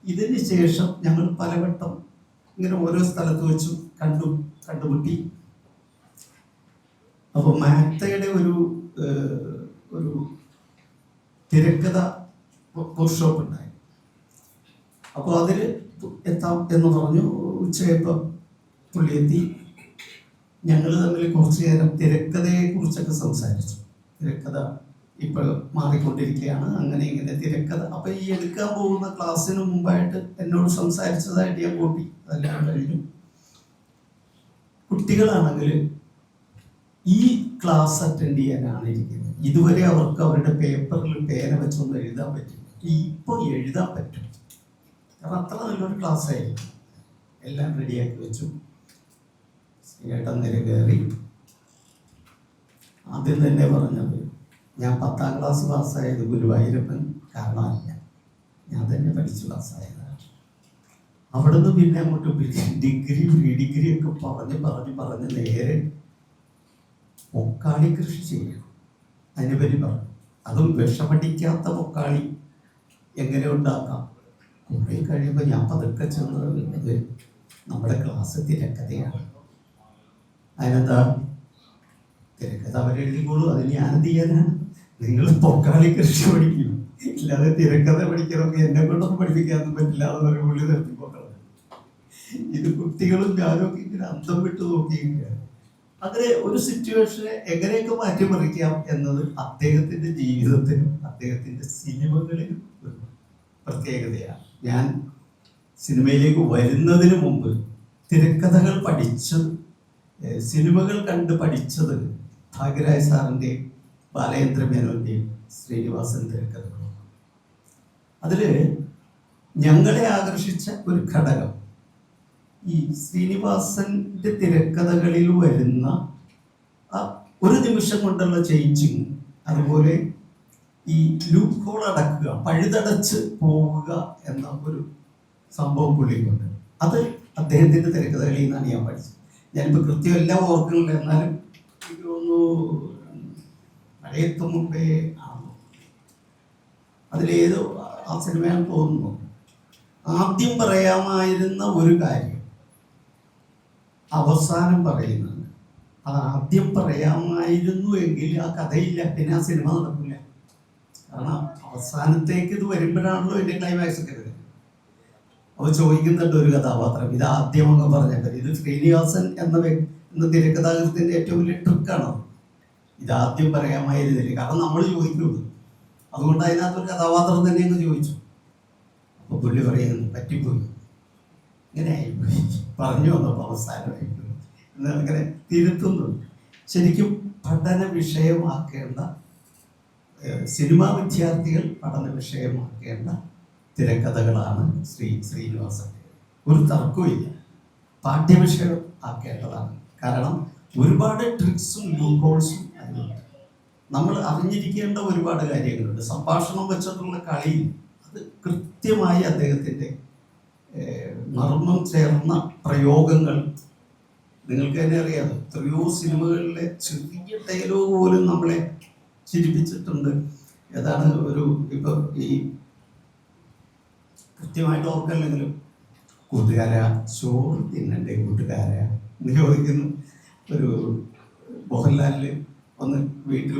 ഇതിന് ശേഷം ഞങ്ങൾ പലവട്ടം ഇങ്ങനെ ഓരോ സ്ഥലത്ത് വെച്ചും കണ്ടുമുട്ടി. അപ്പോൾ മാക്തയുടെ ഒരു തിരക്കഥ വർക്ക്ഷോപ്പ് ഉണ്ടായി. അപ്പോൾ അതിൽ എത്താം എന്ന് പറഞ്ഞു. ഉച്ചയപ്പം പുള്ളി എത്തി. ഞങ്ങൾ തമ്മിൽ കുറച്ചു നേരം തിരക്കഥയെ കുറിച്ചൊക്കെ സംസാരിച്ചു. തിരക്കഥ ഇപ്പോൾ മാറിക്കൊണ്ടിരിക്കുകയാണ്, അങ്ങനെ ഇങ്ങനെ തിരക്കഥ. അപ്പൊ ഈ എടുക്കാൻ പോകുന്ന ക്ലാസ്സിന് മുമ്പായിട്ട് എന്നോട് സംസാരിച്ചതായിട്ട് ഞാൻ കൂട്ടി. അതെല്ലാം കഴിഞ്ഞു. കുട്ടികളാണെങ്കിൽ ഈ ക്ലാസ് അറ്റൻഡ് ചെയ്യാനാണ് ഇരിക്കുന്നത്. ഇതുവരെ അവർക്ക് അവരുടെ പേപ്പറിൽ പേന വെച്ചൊന്നും എഴുതാൻ പറ്റില്ല. ഇപ്പോൾ എഴുതാൻ പറ്റും, കാരണം അത്ര നല്ലൊരു ക്ലാസ് ആയിരിക്കും. എല്ലാം റെഡിയാക്കി വെച്ചു. ഏട്ടൻ നിര കയറി. ആദ്യം തന്നെ പറഞ്ഞത്, ഞാൻ 10ാം ക്ലാസ് പാസ്സായത് ഗുരുവായൂരപ്പൻ കാരണമല്ല, ഞാൻ തന്നെ പഠിച്ചു പാസ്സായതാണ്. അവിടുന്ന് പിന്നെ അങ്ങോട്ട് ഡിഗ്രി പ്രീ ഡിഗ്രി ഒക്കെ പറഞ്ഞ് നേരെ പൊക്കാളി കൃഷി ചെയ്യണം. അതിനെപ്പറ്റി പറഞ്ഞു. അതും വിഷമടിക്കാത്ത പൊക്കാളി എങ്ങനെ ഉണ്ടാക്കാം. കുറെ കഴിയുമ്പോൾ ഞാൻ പതുക്കെ ചെന്നത് നമ്മുടെ ക്ലാസ് തിരക്കഥയാണ്. അതിനെന്താ തിരക്കഥ അവരെഴുതിക്കോളൂ, അതിന് ഞാനെന്ത് ചെയ്യാനാണ്? നിങ്ങൾ പൊക്കാളി കൃഷി പഠിക്കും, ഇല്ലാതെ തിരക്കഥ പഠിക്കണമെങ്കിൽ എന്നെ കൊണ്ടൊന്നും പഠിപ്പിക്കാനൊന്നും പറ്റില്ല. അത് ഒരു പുള്ളി നിർത്തിപ്പോക്കണം. ഇത് കുട്ടികളും ഞാനും ഒക്കെ ഇങ്ങനെ അന്തം വിട്ട് നോക്കിയിരിക്കുകയാണ്. അങ്ങനെ ഒരു സിറ്റുവേഷനെ എങ്ങനെയൊക്കെ മാറ്റിമറിക്കാം എന്നത് അദ്ദേഹത്തിന്റെ ജീവിതത്തിലും അദ്ദേഹത്തിന്റെ സിനിമകളിലും ഒരു പ്രത്യേകതയാണ്. ഞാൻ സിനിമയിലേക്ക് വരുന്നതിന് മുമ്പ് തിരക്കഥകൾ പഠിച്ചത്, സിനിമകൾ കണ്ട് പഠിച്ചത് ഭാഗ്യരാജ് സാറിൻ്റെയും ബാലചന്ദ്ര മേനോന്റെയും ശ്രീനിവാസൻ തിരക്കഥകളും. അതിൽ ഞങ്ങളെ ആകർഷിച്ച ഒരു ഘടകം ഈ ശ്രീനിവാസന്റെ തിരക്കഥകളിൽ വരുന്ന ഒരു നിമിഷം കൊണ്ടുള്ള ചേഞ്ചിങ്, അതുപോലെ ഈ ലൂപ്പ് ഹോൾ അടക്കുക, പഴുതടച്ച് പോവുക എന്ന ഒരു സംഭവം പുള്ളിക്കുണ്ട്. അത് അദ്ദേഹത്തിന്റെ തിരക്കഥകളിൽ നിന്നാണ് ഞാൻ പഠിച്ചത്. ഞാനിപ്പോൾ കൃത്യം എല്ലാം ഓർക്കുന്നില്ല, എന്നാലും എനിക്ക് തോന്നുന്നു മഴയത്ത് മുമ്പേ ആണ് അതിലേതോ ആ സിനിമയാണെന്ന് തോന്നുന്നു. ആദ്യം പറയാമായിരുന്ന ഒരു കാര്യം അവസാനം പറയുന്നുണ്ട്. അത് ആദ്യം പറയാമായിരുന്നു എങ്കിൽ ആ കഥയില്ല, പിന്നെ ആ സിനിമ നടക്കില്ല. കാരണം അവസാനത്തേക്ക് ഇത് വരുമ്പോഴാണല്ലോ ഇതിന്റെ ക്ലൈമാക്സ് ഒക്കെ വരുന്നത്. അപ്പൊ ചോദിക്കുന്നുണ്ട് ഒരു കഥാപാത്രം, ഇത് ആദ്യം അങ്ങ് പറഞ്ഞപ്പോൾ ഇത് ശ്രീനിവാസൻ എന്ന തിരക്കഥാകൃത്തിന്റെ ഏറ്റവും വലിയ ട്രിക്കാണ്. ഇതാദ്യം പറയാമായിരുന്നില്ല, കാരണം നമ്മൾ ചോദിക്കുന്നത്. അതുകൊണ്ട് അതിനകത്തൊരു കഥാപാത്രം തന്നെ അങ്ങ് ചോദിച്ചു. അപ്പൊ പുള്ളി പറയുന്നു പറ്റിപ്പോയി, ഇങ്ങനെ ആയിപ്പോയി, പറഞ്ഞു വന്നപ്പോൾ അവസാനമായിപ്പോയി എന്നങ്ങനെ തിരുത്തുന്നുണ്ട്. ശരിക്കും പഠന വിഷയമാക്കേണ്ട, സിനിമാ വിദ്യാർത്ഥികൾ പഠന വിഷയമാക്കേണ്ട തിരക്കഥകളാണ് ശ്രീനിവാസന്റെ. ഒരു തർക്കമില്ല, പാഠ്യവിഷയം ആക്കേണ്ടതാണ്. കാരണം ഒരുപാട് ട്രിക്സും ലൂക്കോൾസും അതിലുണ്ട്. നമ്മൾ അറിഞ്ഞിരിക്കേണ്ട ഒരുപാട് കാര്യങ്ങളുണ്ട്. സംഭാഷണം വെച്ചിട്ടുള്ള കളിയിൽ അത് കൃത്യമായി അദ്ദേഹത്തിന്റെ നർമ്മം ചേർന്ന പ്രയോഗങ്ങൾ നിങ്ങൾക്ക് തന്നെ അറിയാം. എത്രയോ സിനിമകളിലെ ചെറിയ ഡയലോഗ് പോലും നമ്മളെ ചിരിപ്പിച്ചിട്ടുണ്ട്. ഏതാണ് ഒരു ഇപ്പൊ ഈ കൃത്യമായിട്ട് ഓർക്കല്ലെങ്കിലും കൂട്ടുകാര ചോറ് തിന്നണ്ടേ കൂട്ടുകാര എന്ന് ചോദിക്കുന്നു. ഒരു മോഹൻലാലില് ഒന്ന് വീട്ടിൽ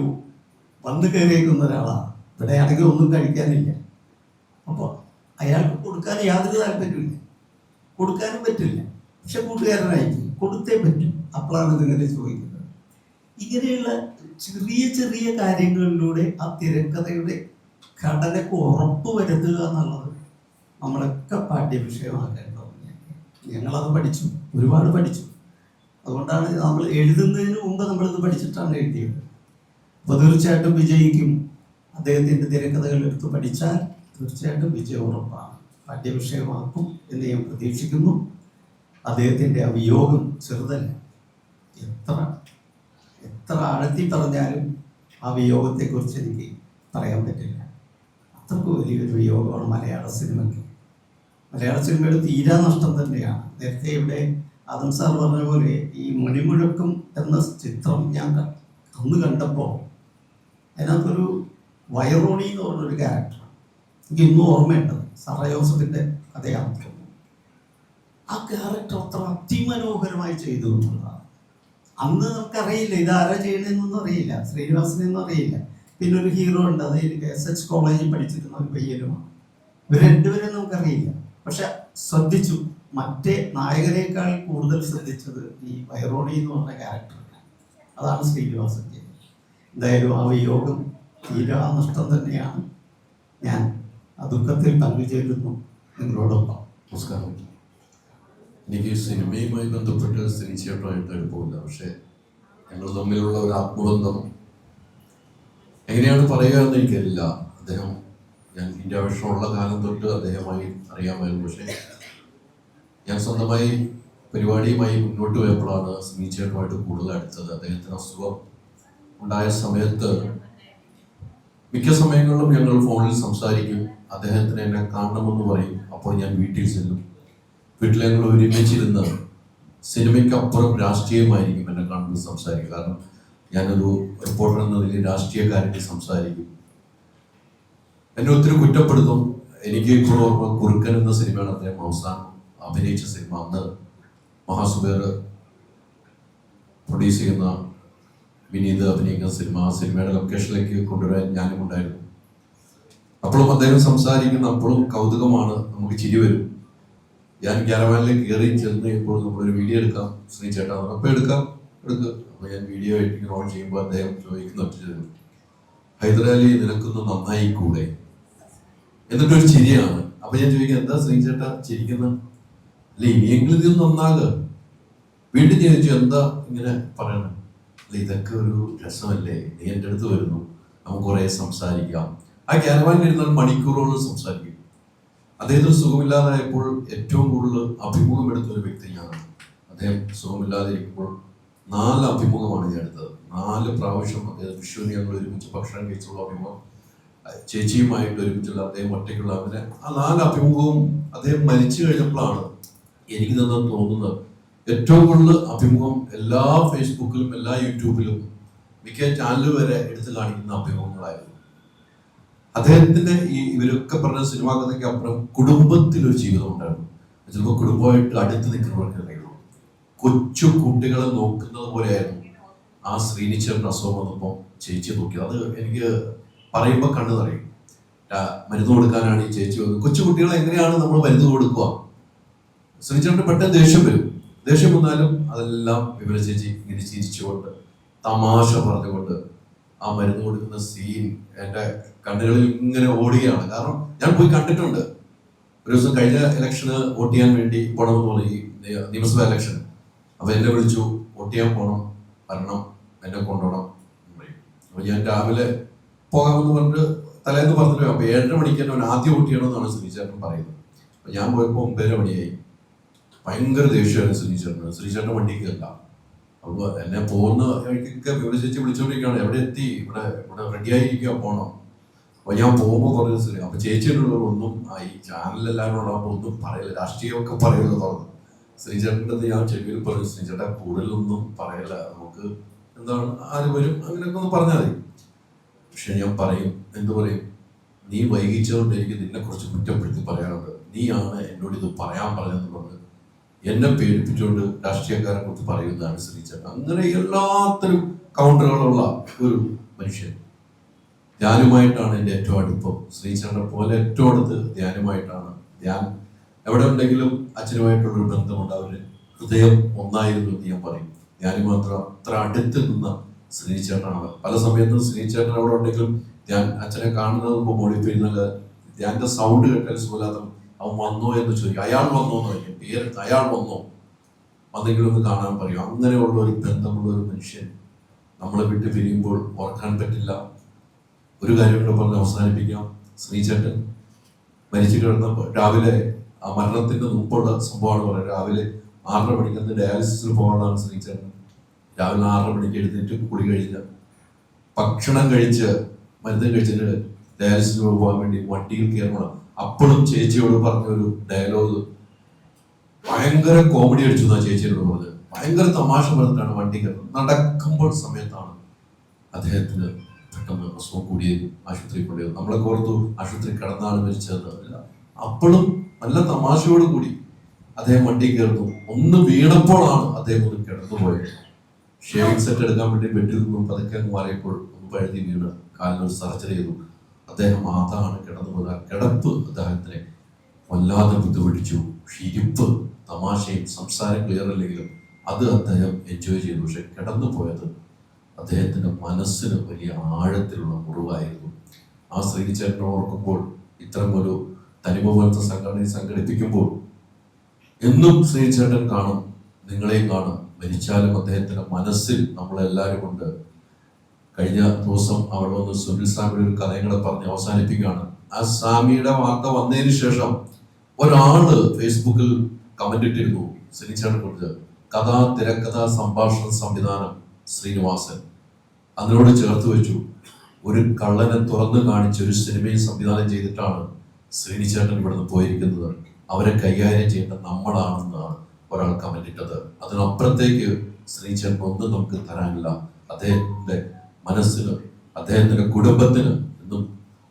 വന്ന് കയറിയേക്കുന്ന ഒരാളാണ്. ഇവിടെ ആണെങ്കിൽ ഒന്നും കഴിക്കാനില്ല. അപ്പോൾ അയാൾക്ക് കൊടുക്കാൻ യാതൊരു താല്പര്യമില്ല, കൊടുക്കാനും പറ്റില്ല. പക്ഷെ കൂട്ടുകാരനായിട്ട് കൊടുത്തേ പറ്റും. അപ്പോഴാണ് ഇതിങ്ങനെ ചോദിക്കുന്നത്. ഇങ്ങനെയുള്ള ചെറിയ ചെറിയ കാര്യങ്ങളിലൂടെ ആ തിരക്കഥയുടെ ഘടനക്ക് ഉറപ്പ് വരുത്തുക എന്നുള്ളത് നമ്മളൊക്കെ പാഠ്യവിഷയമാക്കേണ്ടത്. ഞങ്ങളത് പഠിച്ചു, ഒരുപാട് പഠിച്ചു. അതുകൊണ്ടാണ് നമ്മൾ എഴുതുന്നതിന് മുമ്പ് നമ്മളിത് പഠിച്ചിട്ടാണ് എഴുതിയത്. അപ്പോൾ തീർച്ചയായിട്ടും വിജയിക്കും. അദ്ദേഹത്തിൻ്റെ തിരക്കഥകൾ എടുത്ത് പഠിച്ചാൽ തീർച്ചയായിട്ടും വിജയം ഉറപ്പാണ്. പാഠ്യവിഷയമാക്കും എന്ന് ഞാൻ പ്രതീക്ഷിക്കുന്നു. അദ്ദേഹത്തിൻ്റെ ആ വിയോഗം ചെറുതല്ല. എത്ര ആഴത്തി പറഞ്ഞാലും ആ വിയോഗത്തെക്കുറിച്ച് എനിക്ക് പറയാൻ പറ്റില്ല. അത്രക്ക് വലിയൊരു വിയോഗമാണ് മലയാള സിനിമയ്ക്ക്. മലയാള സിനിമയുടെ തീരാ നഷ്ടം തന്നെയാണ്. നേരത്തെ ഇവിടെ ആദം സാർ പറഞ്ഞ പോലെ ഈ മണിമുഴക്കം എന്ന ചിത്രം ഞാൻ അന്ന് കണ്ടപ്പോൾ അതിനകത്തൊരു വയറോണി എന്ന് പറഞ്ഞൊരു ക്യാരക്ടർ എനിക്ക് ഇന്നും ഓർമ്മയുണ്ടത്. സറ ജോസഫിൻ്റെ കഥയാണ്. ആ ക്യാരക്ടർ അത്ര അതിമനോഹരമായി ചെയ്തു എന്നുള്ളതാണ്. അന്ന് നമുക്കറിയില്ല ഇതാരാ ചെയ്യണമെന്നൊന്നും അറിയില്ല, ശ്രീനിവാസനെന്നും അറിയില്ല. പിന്നെ ഒരു ഹീറോ ഉണ്ട്, അത് SH കോളേജിൽ പഠിച്ചിരുന്ന ഒരു പയ്യനുമാണ്. ഇവർ രണ്ടുപേരും നമുക്കറിയില്ല. പക്ഷെ ശ്രദ്ധിച്ചു, മറ്റേ നായകനേക്കാൾ കൂടുതൽ ശ്രദ്ധിച്ചത് ഈ വൈറോണി എന്ന് പറഞ്ഞ ക്യാരക്ടറാണ്. അതാണ് ശ്രീനിവാസൻ ചെയ്തത്. എന്തായാലും ആ വിയോഗം തീരാ നഷ്ടം തന്നെയാണ്. ഞാൻ ആ ദുഃഖത്തിൽ പങ്കുചേരുന്നു നിങ്ങളോടൊപ്പം. നമസ്കാരം. എനിക്ക് സിനിമയുമായി ബന്ധപ്പെട്ട് തീർച്ചയായിട്ടുമായിട്ട് എളുപ്പമില്ല. പക്ഷേ ഞങ്ങൾ തമ്മിലുള്ള ഒരു ആത്മബന്ധം എങ്ങനെയാണ് പറയുക എന്ന് എനിക്കറിയില്ല. അദ്ദേഹം, ഞാൻ ഇന്ത്യ വിഷമുള്ള കാലം തൊട്ട് അദ്ദേഹമായി അറിയാമായിരുന്നു. പക്ഷേ ഞാൻ സ്വന്തമായി പരിപാടിയുമായി മുന്നോട്ട് പോയപ്പോഴാണ് സ്മീച്ചേട്ടുമായിട്ട് കൂടുതൽ അടുത്തത്. അദ്ദേഹത്തിന് അസുഖം ഉണ്ടായ സമയത്ത് മിക്ക സമയങ്ങളിലും ഞങ്ങൾ ഫോണിൽ സംസാരിക്കും. അദ്ദേഹത്തിന് എന്നെ കാണണമെന്ന് പറയും. അപ്പോൾ ഞാൻ വീട്ടിൽ ചെല്ലും. വീട്ടിൽ ഞങ്ങൾ ഒരുമിച്ചിരുന്ന് സിനിമയ്ക്കപ്പുറം രാഷ്ട്രീയമായിരിക്കും എന്നെ കാണുന്നത് സംസാരിക്കും. കാരണം ഞാനൊരു റിപ്പോർട്ടർ എന്ന നിലയിൽ രാഷ്ട്രീയക്കാരുടെ സംസാരിക്കും. എന്നെ ഒത്തിരി കുറ്റപ്പെടുത്തും. എനിക്ക് ഇപ്പോൾ ഓർമ്മ കുറുക്കൻ എന്ന സിനിമയാണ് അദ്ദേഹം അവസാനം അഭിനയിച്ച സിനിമ. അന്ന് മഹാസുബേർ പ്രൊഡ്യൂസ് ചെയ്യുന്ന വിനീത് അഭിനയിക്കുന്ന സിനിമ, ആ സിനിമയുടെ ലൊക്കേഷനിലേക്ക് കൊണ്ടുവരാൻ ഞാനും ഉണ്ടായിരുന്നു. അപ്പോഴും അദ്ദേഹം സംസാരിക്കുന്ന അപ്പോഴും കൗതുകമാണ്, നമുക്ക് ചിരി വരും. ഞാൻ ക്യാരവാനിലേക്ക് കയറി ചെന്ന് കഴിയുമ്പോൾ നമ്മളൊരു വീഡിയോ എടുക്കാം ശ്രീ ചേട്ടാ, അപ്പോൾ എടുക്കുക. അപ്പോൾ ഞാൻ വീഡിയോ എഡിറ്റിംഗ് ഓൺ ചെയ്യുമ്പോൾ അദ്ദേഹം ചോദിക്കുന്ന ഒറ്റ ചോദ്യം, ഹൈദരാലി നിനക്കൊന്ന് നന്നായി കൂടെ, എന്നിട്ടൊരു ചിരിയാണ്. അപ്പൊ ഞാൻ ചോദിക്കാം, എന്താ ശ്രീ ചേട്ടാ ചിരിക്കുന്നത്? അല്ല ഇനിയെങ്കിലും ഇത് നന്നാകുക. വീണ്ടും ചോദിച്ചു, എന്താ ഇങ്ങനെ പറയണം? അല്ല ഇതൊക്കെ ഒരു രസമല്ലേ, നീ എൻ്റെ അടുത്ത് വരുന്നു, നമുക്ക് കുറെ സംസാരിക്കാം. ആ ക്യാരവാനിൽ ഇരുന്നാൽ മണിക്കൂറോളം സംസാരിക്കും. അദ്ദേഹത്തിന് സുഖമില്ലാതായപ്പോൾ ഏറ്റവും കൂടുതൽ അഭിമുഖം എടുത്ത ഒരു വ്യക്തി ഞാനാണ്. അദ്ദേഹം സുഖമില്ലാതെ ഇരിക്കുമ്പോൾ 4 അഭിമുഖമാണ് ഞാൻ എടുത്തത്. 4 പ്രാവശ്യം അദ്ദേഹം വിഷുവിന് ഞങ്ങൾ ഒരുമിച്ച് ഭക്ഷണം കഴിച്ചുള്ള അഭിമുഖം, ചേച്ചിയുമായിട്ട് ഒരുമിച്ചുള്ള, അദ്ദേഹം ഒറ്റയ്ക്കുള്ള, അങ്ങനെ ആ 4 അഭിമുഖവും അദ്ദേഹം മരിച്ചു കഴിഞ്ഞപ്പോഴാണ് എനിക്ക് തന്നെ തോന്നുന്നത് ഏറ്റവും കൂടുതൽ അഭിമുഖം എല്ലാ ഫേസ്ബുക്കിലും എല്ലാ യൂട്യൂബിലും മിക്ക ചാനൽ വരെ എടുത്തു കാണിക്കുന്ന അഭിമുഖങ്ങളായിരുന്നു. അദ്ദേഹത്തിന്റെ ഇവരൊക്കെ പറഞ്ഞ സിനിമാ കഥയ്ക്ക് അപ്പുറം കുടുംബത്തിലൊരു ജീവിതം ഉണ്ടായിരുന്നു. ചിലപ്പോൾ കുടുംബമായിട്ട് അടുത്ത് നിൽക്കുന്നവർക്ക് അറിയുള്ളൂ. കൊച്ചു കുട്ടികളെ നോക്കുന്നത് പോലെയായിരുന്നു ആ ശ്രീനിച്ചേട്ടൻ അസുഖം വന്നപ്പോൾ ചേച്ചി നോക്കിയത്. അത് എനിക്ക് പറയുമ്പോൾ കണ്ണു നിറയും. മരുന്ന് കൊടുക്കാനാണ് ഈ ചേച്ചി വന്നത്. കൊച്ചു കുട്ടികളെ എങ്ങനെയാണ് നമ്മൾ മരുന്ന് കൊടുക്കുക? ശ്രീനിച്ചേട്ടന് പെട്ടെന്ന് ദേഷ്യം വരും. ദേഷ്യം വന്നാലും അതെല്ലാം വിമല ചേച്ചി ഇങ്ങനെ ചിരിച്ചുകൊണ്ട് തമാശ പറഞ്ഞുകൊണ്ട് ആ മരുന്ന് കൊടുക്കുന്ന സീൻ എൻ്റെ കണ്ണുകളിൽ ഇങ്ങനെ ഓടുകയാണ്. കാരണം ഞാൻ പോയി കണ്ടിട്ടുണ്ട്. ഒരു ദിവസം കഴിഞ്ഞ ഇലക്ഷന് വോട്ട് ചെയ്യാൻ വേണ്ടി പോകണമെന്ന് പറഞ്ഞ്, നിയമസഭാ ഇലക്ഷൻ. അപ്പൊ എന്നെ വിളിച്ചു, വോട്ട് ചെയ്യാൻ പോകണം, വരണം, എന്നെ കൊണ്ടുപോകണം പറയും. അപ്പൊ ഞാൻ രാവിലെ പോകാമെന്ന് പറഞ്ഞിട്ട് തലേന്ന് പറഞ്ഞിട്ട്, അപ്പൊ 7:30 മണിക്ക് എന്നെ ആദ്യം വോട്ട് ചെയ്യണമെന്നാണ് ശ്രീചേട്ടൻ പറയുന്നത്. അപ്പൊ ഞാൻ പോയപ്പോൾ 9:30 മണിയായി. ഭയങ്കര ദേഷ്യമാണ് ശ്രീചേട്ടന്. ശ്രീചേട്ടൻ വണ്ടിക്ക് അല്ല. അപ്പോൾ എന്നെ പോകുന്ന വഴിക്കൊക്കെ വിമല ചേച്ചി വിളിച്ചോണ്ടിരിക്കുകയാണ്, എവിടെ എത്തി, ഇവിടെ റെഡിയായിരിക്കുക, പോകണം. അപ്പൊ ഞാൻ പോകുമ്പോൾ കുറേ ദിവസം അപ്പൊ ചേച്ചിയുടെ ഒന്നും ഈ ചാനലിലെല്ലാവരും ഉള്ളപ്പോൾ ഒന്നും പറയില്ല, രാഷ്ട്രീയമൊക്കെ പറയില്ല തുറന്നു. ശ്രീചേട്ടൻ്റെ ഞാൻ ചെവിയിൽ പറഞ്ഞു, ശ്രീചേട്ടൻ കൂടുതലൊന്നും പറയില്ല, നമുക്ക് എന്താണ് ആര് വരും അങ്ങനെയൊക്കെ ഒന്ന് പറഞ്ഞാൽ മതി. പക്ഷെ ഞാൻ പറയും, എന്തു പറയും, നീ വൈകിച്ചതുകൊണ്ട് എനിക്ക് നിന്നെ കുറിച്ച് കുറ്റപ്പെടുത്തി പറയാനുണ്ട്, നീയാണ് എന്നോട് ഇത് പറയാൻ പറഞ്ഞതെന്ന് പറഞ്ഞ് എന്നെ പേടിപ്പിച്ചുകൊണ്ട് രാഷ്ട്രീയക്കാരെ കുറിച്ച് പറയുന്നതാണ് ശ്രീചേട്ടൻ. അങ്ങനെ എല്ലാത്തിനും കൗണ്ടറുകളുള്ള ഒരു മനുഷ്യൻ. ധ്യാനുമായിട്ടാണ് എൻ്റെ ഏറ്റവും അടുപ്പം. ശ്രീചേട്ടനെ പോലെ ഏറ്റവും അടുത്ത് ധ്യാനുമായിട്ടാണ്. ധ്യാൻ എവിടെ ഉണ്ടെങ്കിലും അച്ഛനുമായിട്ടുള്ളൊരു ബന്ധമുണ്ട്. അവര് ഹൃദയം ഒന്നായിരുന്നു എന്ന് ഞാൻ പറയും. ധ്യാനു മാത്രം അത്ര അടുത്ത് നിന്ന ശ്രീചേട്ടനാണ്. പല സമയത്തും ശ്രീചേട്ടൻ അവിടെ ഉണ്ടെങ്കിലും ധ്യാൻ അച്ഛനെ കാണുന്നത് മുമ്പ് മോളിപ്പിരുന്നത് ധ്യാന്റെ സൗണ്ട് കേട്ടാൽ സുഖലാതം അവൻ വന്നോ എന്ന് ചോദിക്കും. അയാൾ വന്നോ എന്ന് പറയും, പേരെടുത്ത് അയാൾ വന്നോ, വന്നെങ്കിലും ഒന്ന് കാണാൻ പറയും. അങ്ങനെയുള്ള ഒരു ബന്ധമുള്ള ഒരു മനുഷ്യൻ നമ്മളെ വിട്ട് പിരിയുമ്പോൾ ഓർക്കാൻ പറ്റില്ല. ഒരു കാര്യം കൂടെ പറഞ്ഞ് അവസാനിപ്പിക്കാം. ശ്രീചേട്ടൻ മരിച്ചു കിടന്നപ്പോൾ രാവിലെ ആ മരണത്തിന്റെ മുമ്പുള്ള സംഭവമാണ് പറയുന്നത്. രാവിലെ 6:30 മണിക്ക് ഡയാലിസിസിൽ പോകാനാണ് ശ്രീചേട്ടൻ. രാവിലെ 6:30 മണിക്ക് എഴുന്നേറ്റ് കുളി കഴിഞ്ഞ് ഭക്ഷണം കഴിച്ച് മരുന്ന് കഴിച്ചിട്ട് ഡയാലിസിസിൽ പോകാൻ വേണ്ടി വണ്ടിയിൽ കയറണം. അപ്പോഴും ചേച്ചിയോട് പറഞ്ഞൊരു ഡയലോഗ് ഭയങ്കര കോമഡി അടിച്ചു എന്നാ ചേച്ചിയോട് പറഞ്ഞത്. ഭയങ്കര തമാശ പറഞ്ഞിട്ടാണ് വണ്ടി കയറുന്നത്. നടക്കുമ്പോൾ സമയത്താണ് അദ്ദേഹത്തിന് പെട്ടെന്ന് അസുഖം കൂടിയത്, ആശുപത്രി കൊണ്ടുപോയത്. നമ്മളെ ഓർത്തു ആശുപത്രി കിടന്നാണ് മരിച്ചതെന്ന്. അപ്പോഴും നല്ല തമാശയോട് കൂടി അദ്ദേഹം വണ്ടി കയറുന്നു. ഒന്ന് വീണപ്പോഴാണ് അദ്ദേഹം ഒന്ന് കിടന്നുപോയത്. ഷേവിംഗ് സെറ്റ് എടുക്കാൻ വേണ്ടി ബെഡിൽ നിന്നും പതുക്കെ മാറിയപ്പോൾ ഒന്ന് പഴുതി വീണ് കാലിനൊരു സർജറി ചെയ്തു. അദ്ദേഹം അതാണ് കിടന്നുപോയത്. ആ കിടപ്പ് അദ്ദേഹത്തിനെ വല്ലാതെ ബുദ്ധിമുട്ടിച്ചു. ഇരിപ്പ്, തമാശയും സംസാരം ക്ലിയർ അല്ലെങ്കിലും അത് അദ്ദേഹം എൻജോയ് ചെയ്തു. പക്ഷെ കിടന്നു പോയത് അദ്ദേഹത്തിന്റെ മനസ്സിന് വലിയ ആഴത്തിലുള്ള മുറിവായിരുന്നു. ആ ശ്രീചേട്ടനെ ഓർക്കുമ്പോൾ, ഇത്തരം ഒരു തനിമ പോലത്തെ സംഘടിപ്പിക്കുമ്പോൾ എന്നും ശ്രീചേട്ടൻ കാണും, നിങ്ങളെയും കാണും. മരിച്ചാലും അദ്ദേഹത്തിന്റെ മനസ്സിൽ നമ്മളെല്ലാവരും ഉണ്ട്. കഴിഞ്ഞ ദിവസം അവിടെ വന്ന് സുനിൽ സ്വാമിയുടെ ഒരു കഥയും കൂടെ പറഞ്ഞ് അവസാനിപ്പിക്കുകയാണ്. ആ സ്വാമിയുടെ വാർത്ത വന്നതിന് ശേഷം ഒരാള് ഫേസ്ബുക്കിൽ കമന്റ് ഇട്ടിരുന്നു ശ്രീചേട്ടനെ കുറിച്ച്, കഥ, തിരക്കഥ, സംഭാഷണ, സംവിധാനം ശ്രീനിവാസൻ. അതിനോട് ചേർത്ത് വെച്ചു ഒരു കള്ളനെ തുറന്നു കാണിച്ച് ഒരു സിനിമയും സംവിധാനം ചെയ്തിട്ടാണ് ശ്രീനിച്ചേട്ടൻ ഇവിടുന്ന് പോയിരിക്കുന്നത്. അവരെ കൈകാര്യം ചെയ്യേണ്ട നമ്മളാണെന്നാണ് ഒരാൾ കമന്റ് ഇട്ടത്. അതിനപ്പുറത്തേക്ക് ശ്രീനിച്ചേട്ടൻ ഒന്നും നമുക്ക് തരാനില്ല. അദ്ദേഹത്തിന്റെ മനസ്സിന്, അദ്ദേഹത്തിന്റെ കുടുംബത്തിന് എന്നും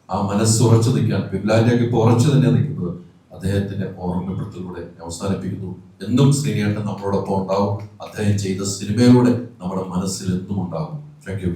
ആ മനസ്സ് ഉറച്ചു നിൽക്കാൻ, ബിബ്ലാൻഡൊക്കെ ഇപ്പോൾ ഉറച്ചു തന്നെ നിൽക്കുന്നത് അദ്ദേഹത്തിന്റെ ഓർമ്മപ്പെടുത്തലൂടെ അവസാനിപ്പിക്കുന്നു. എന്നും ശ്രീനിയേട്ടൻ നമ്മളോടൊപ്പം ഉണ്ടാവും. അദ്ദേഹം ചെയ്ത സിനിമയിലൂടെ നമ്മുടെ മനസ്സിൽ എന്നും ഉണ്ടാവും. Thank you.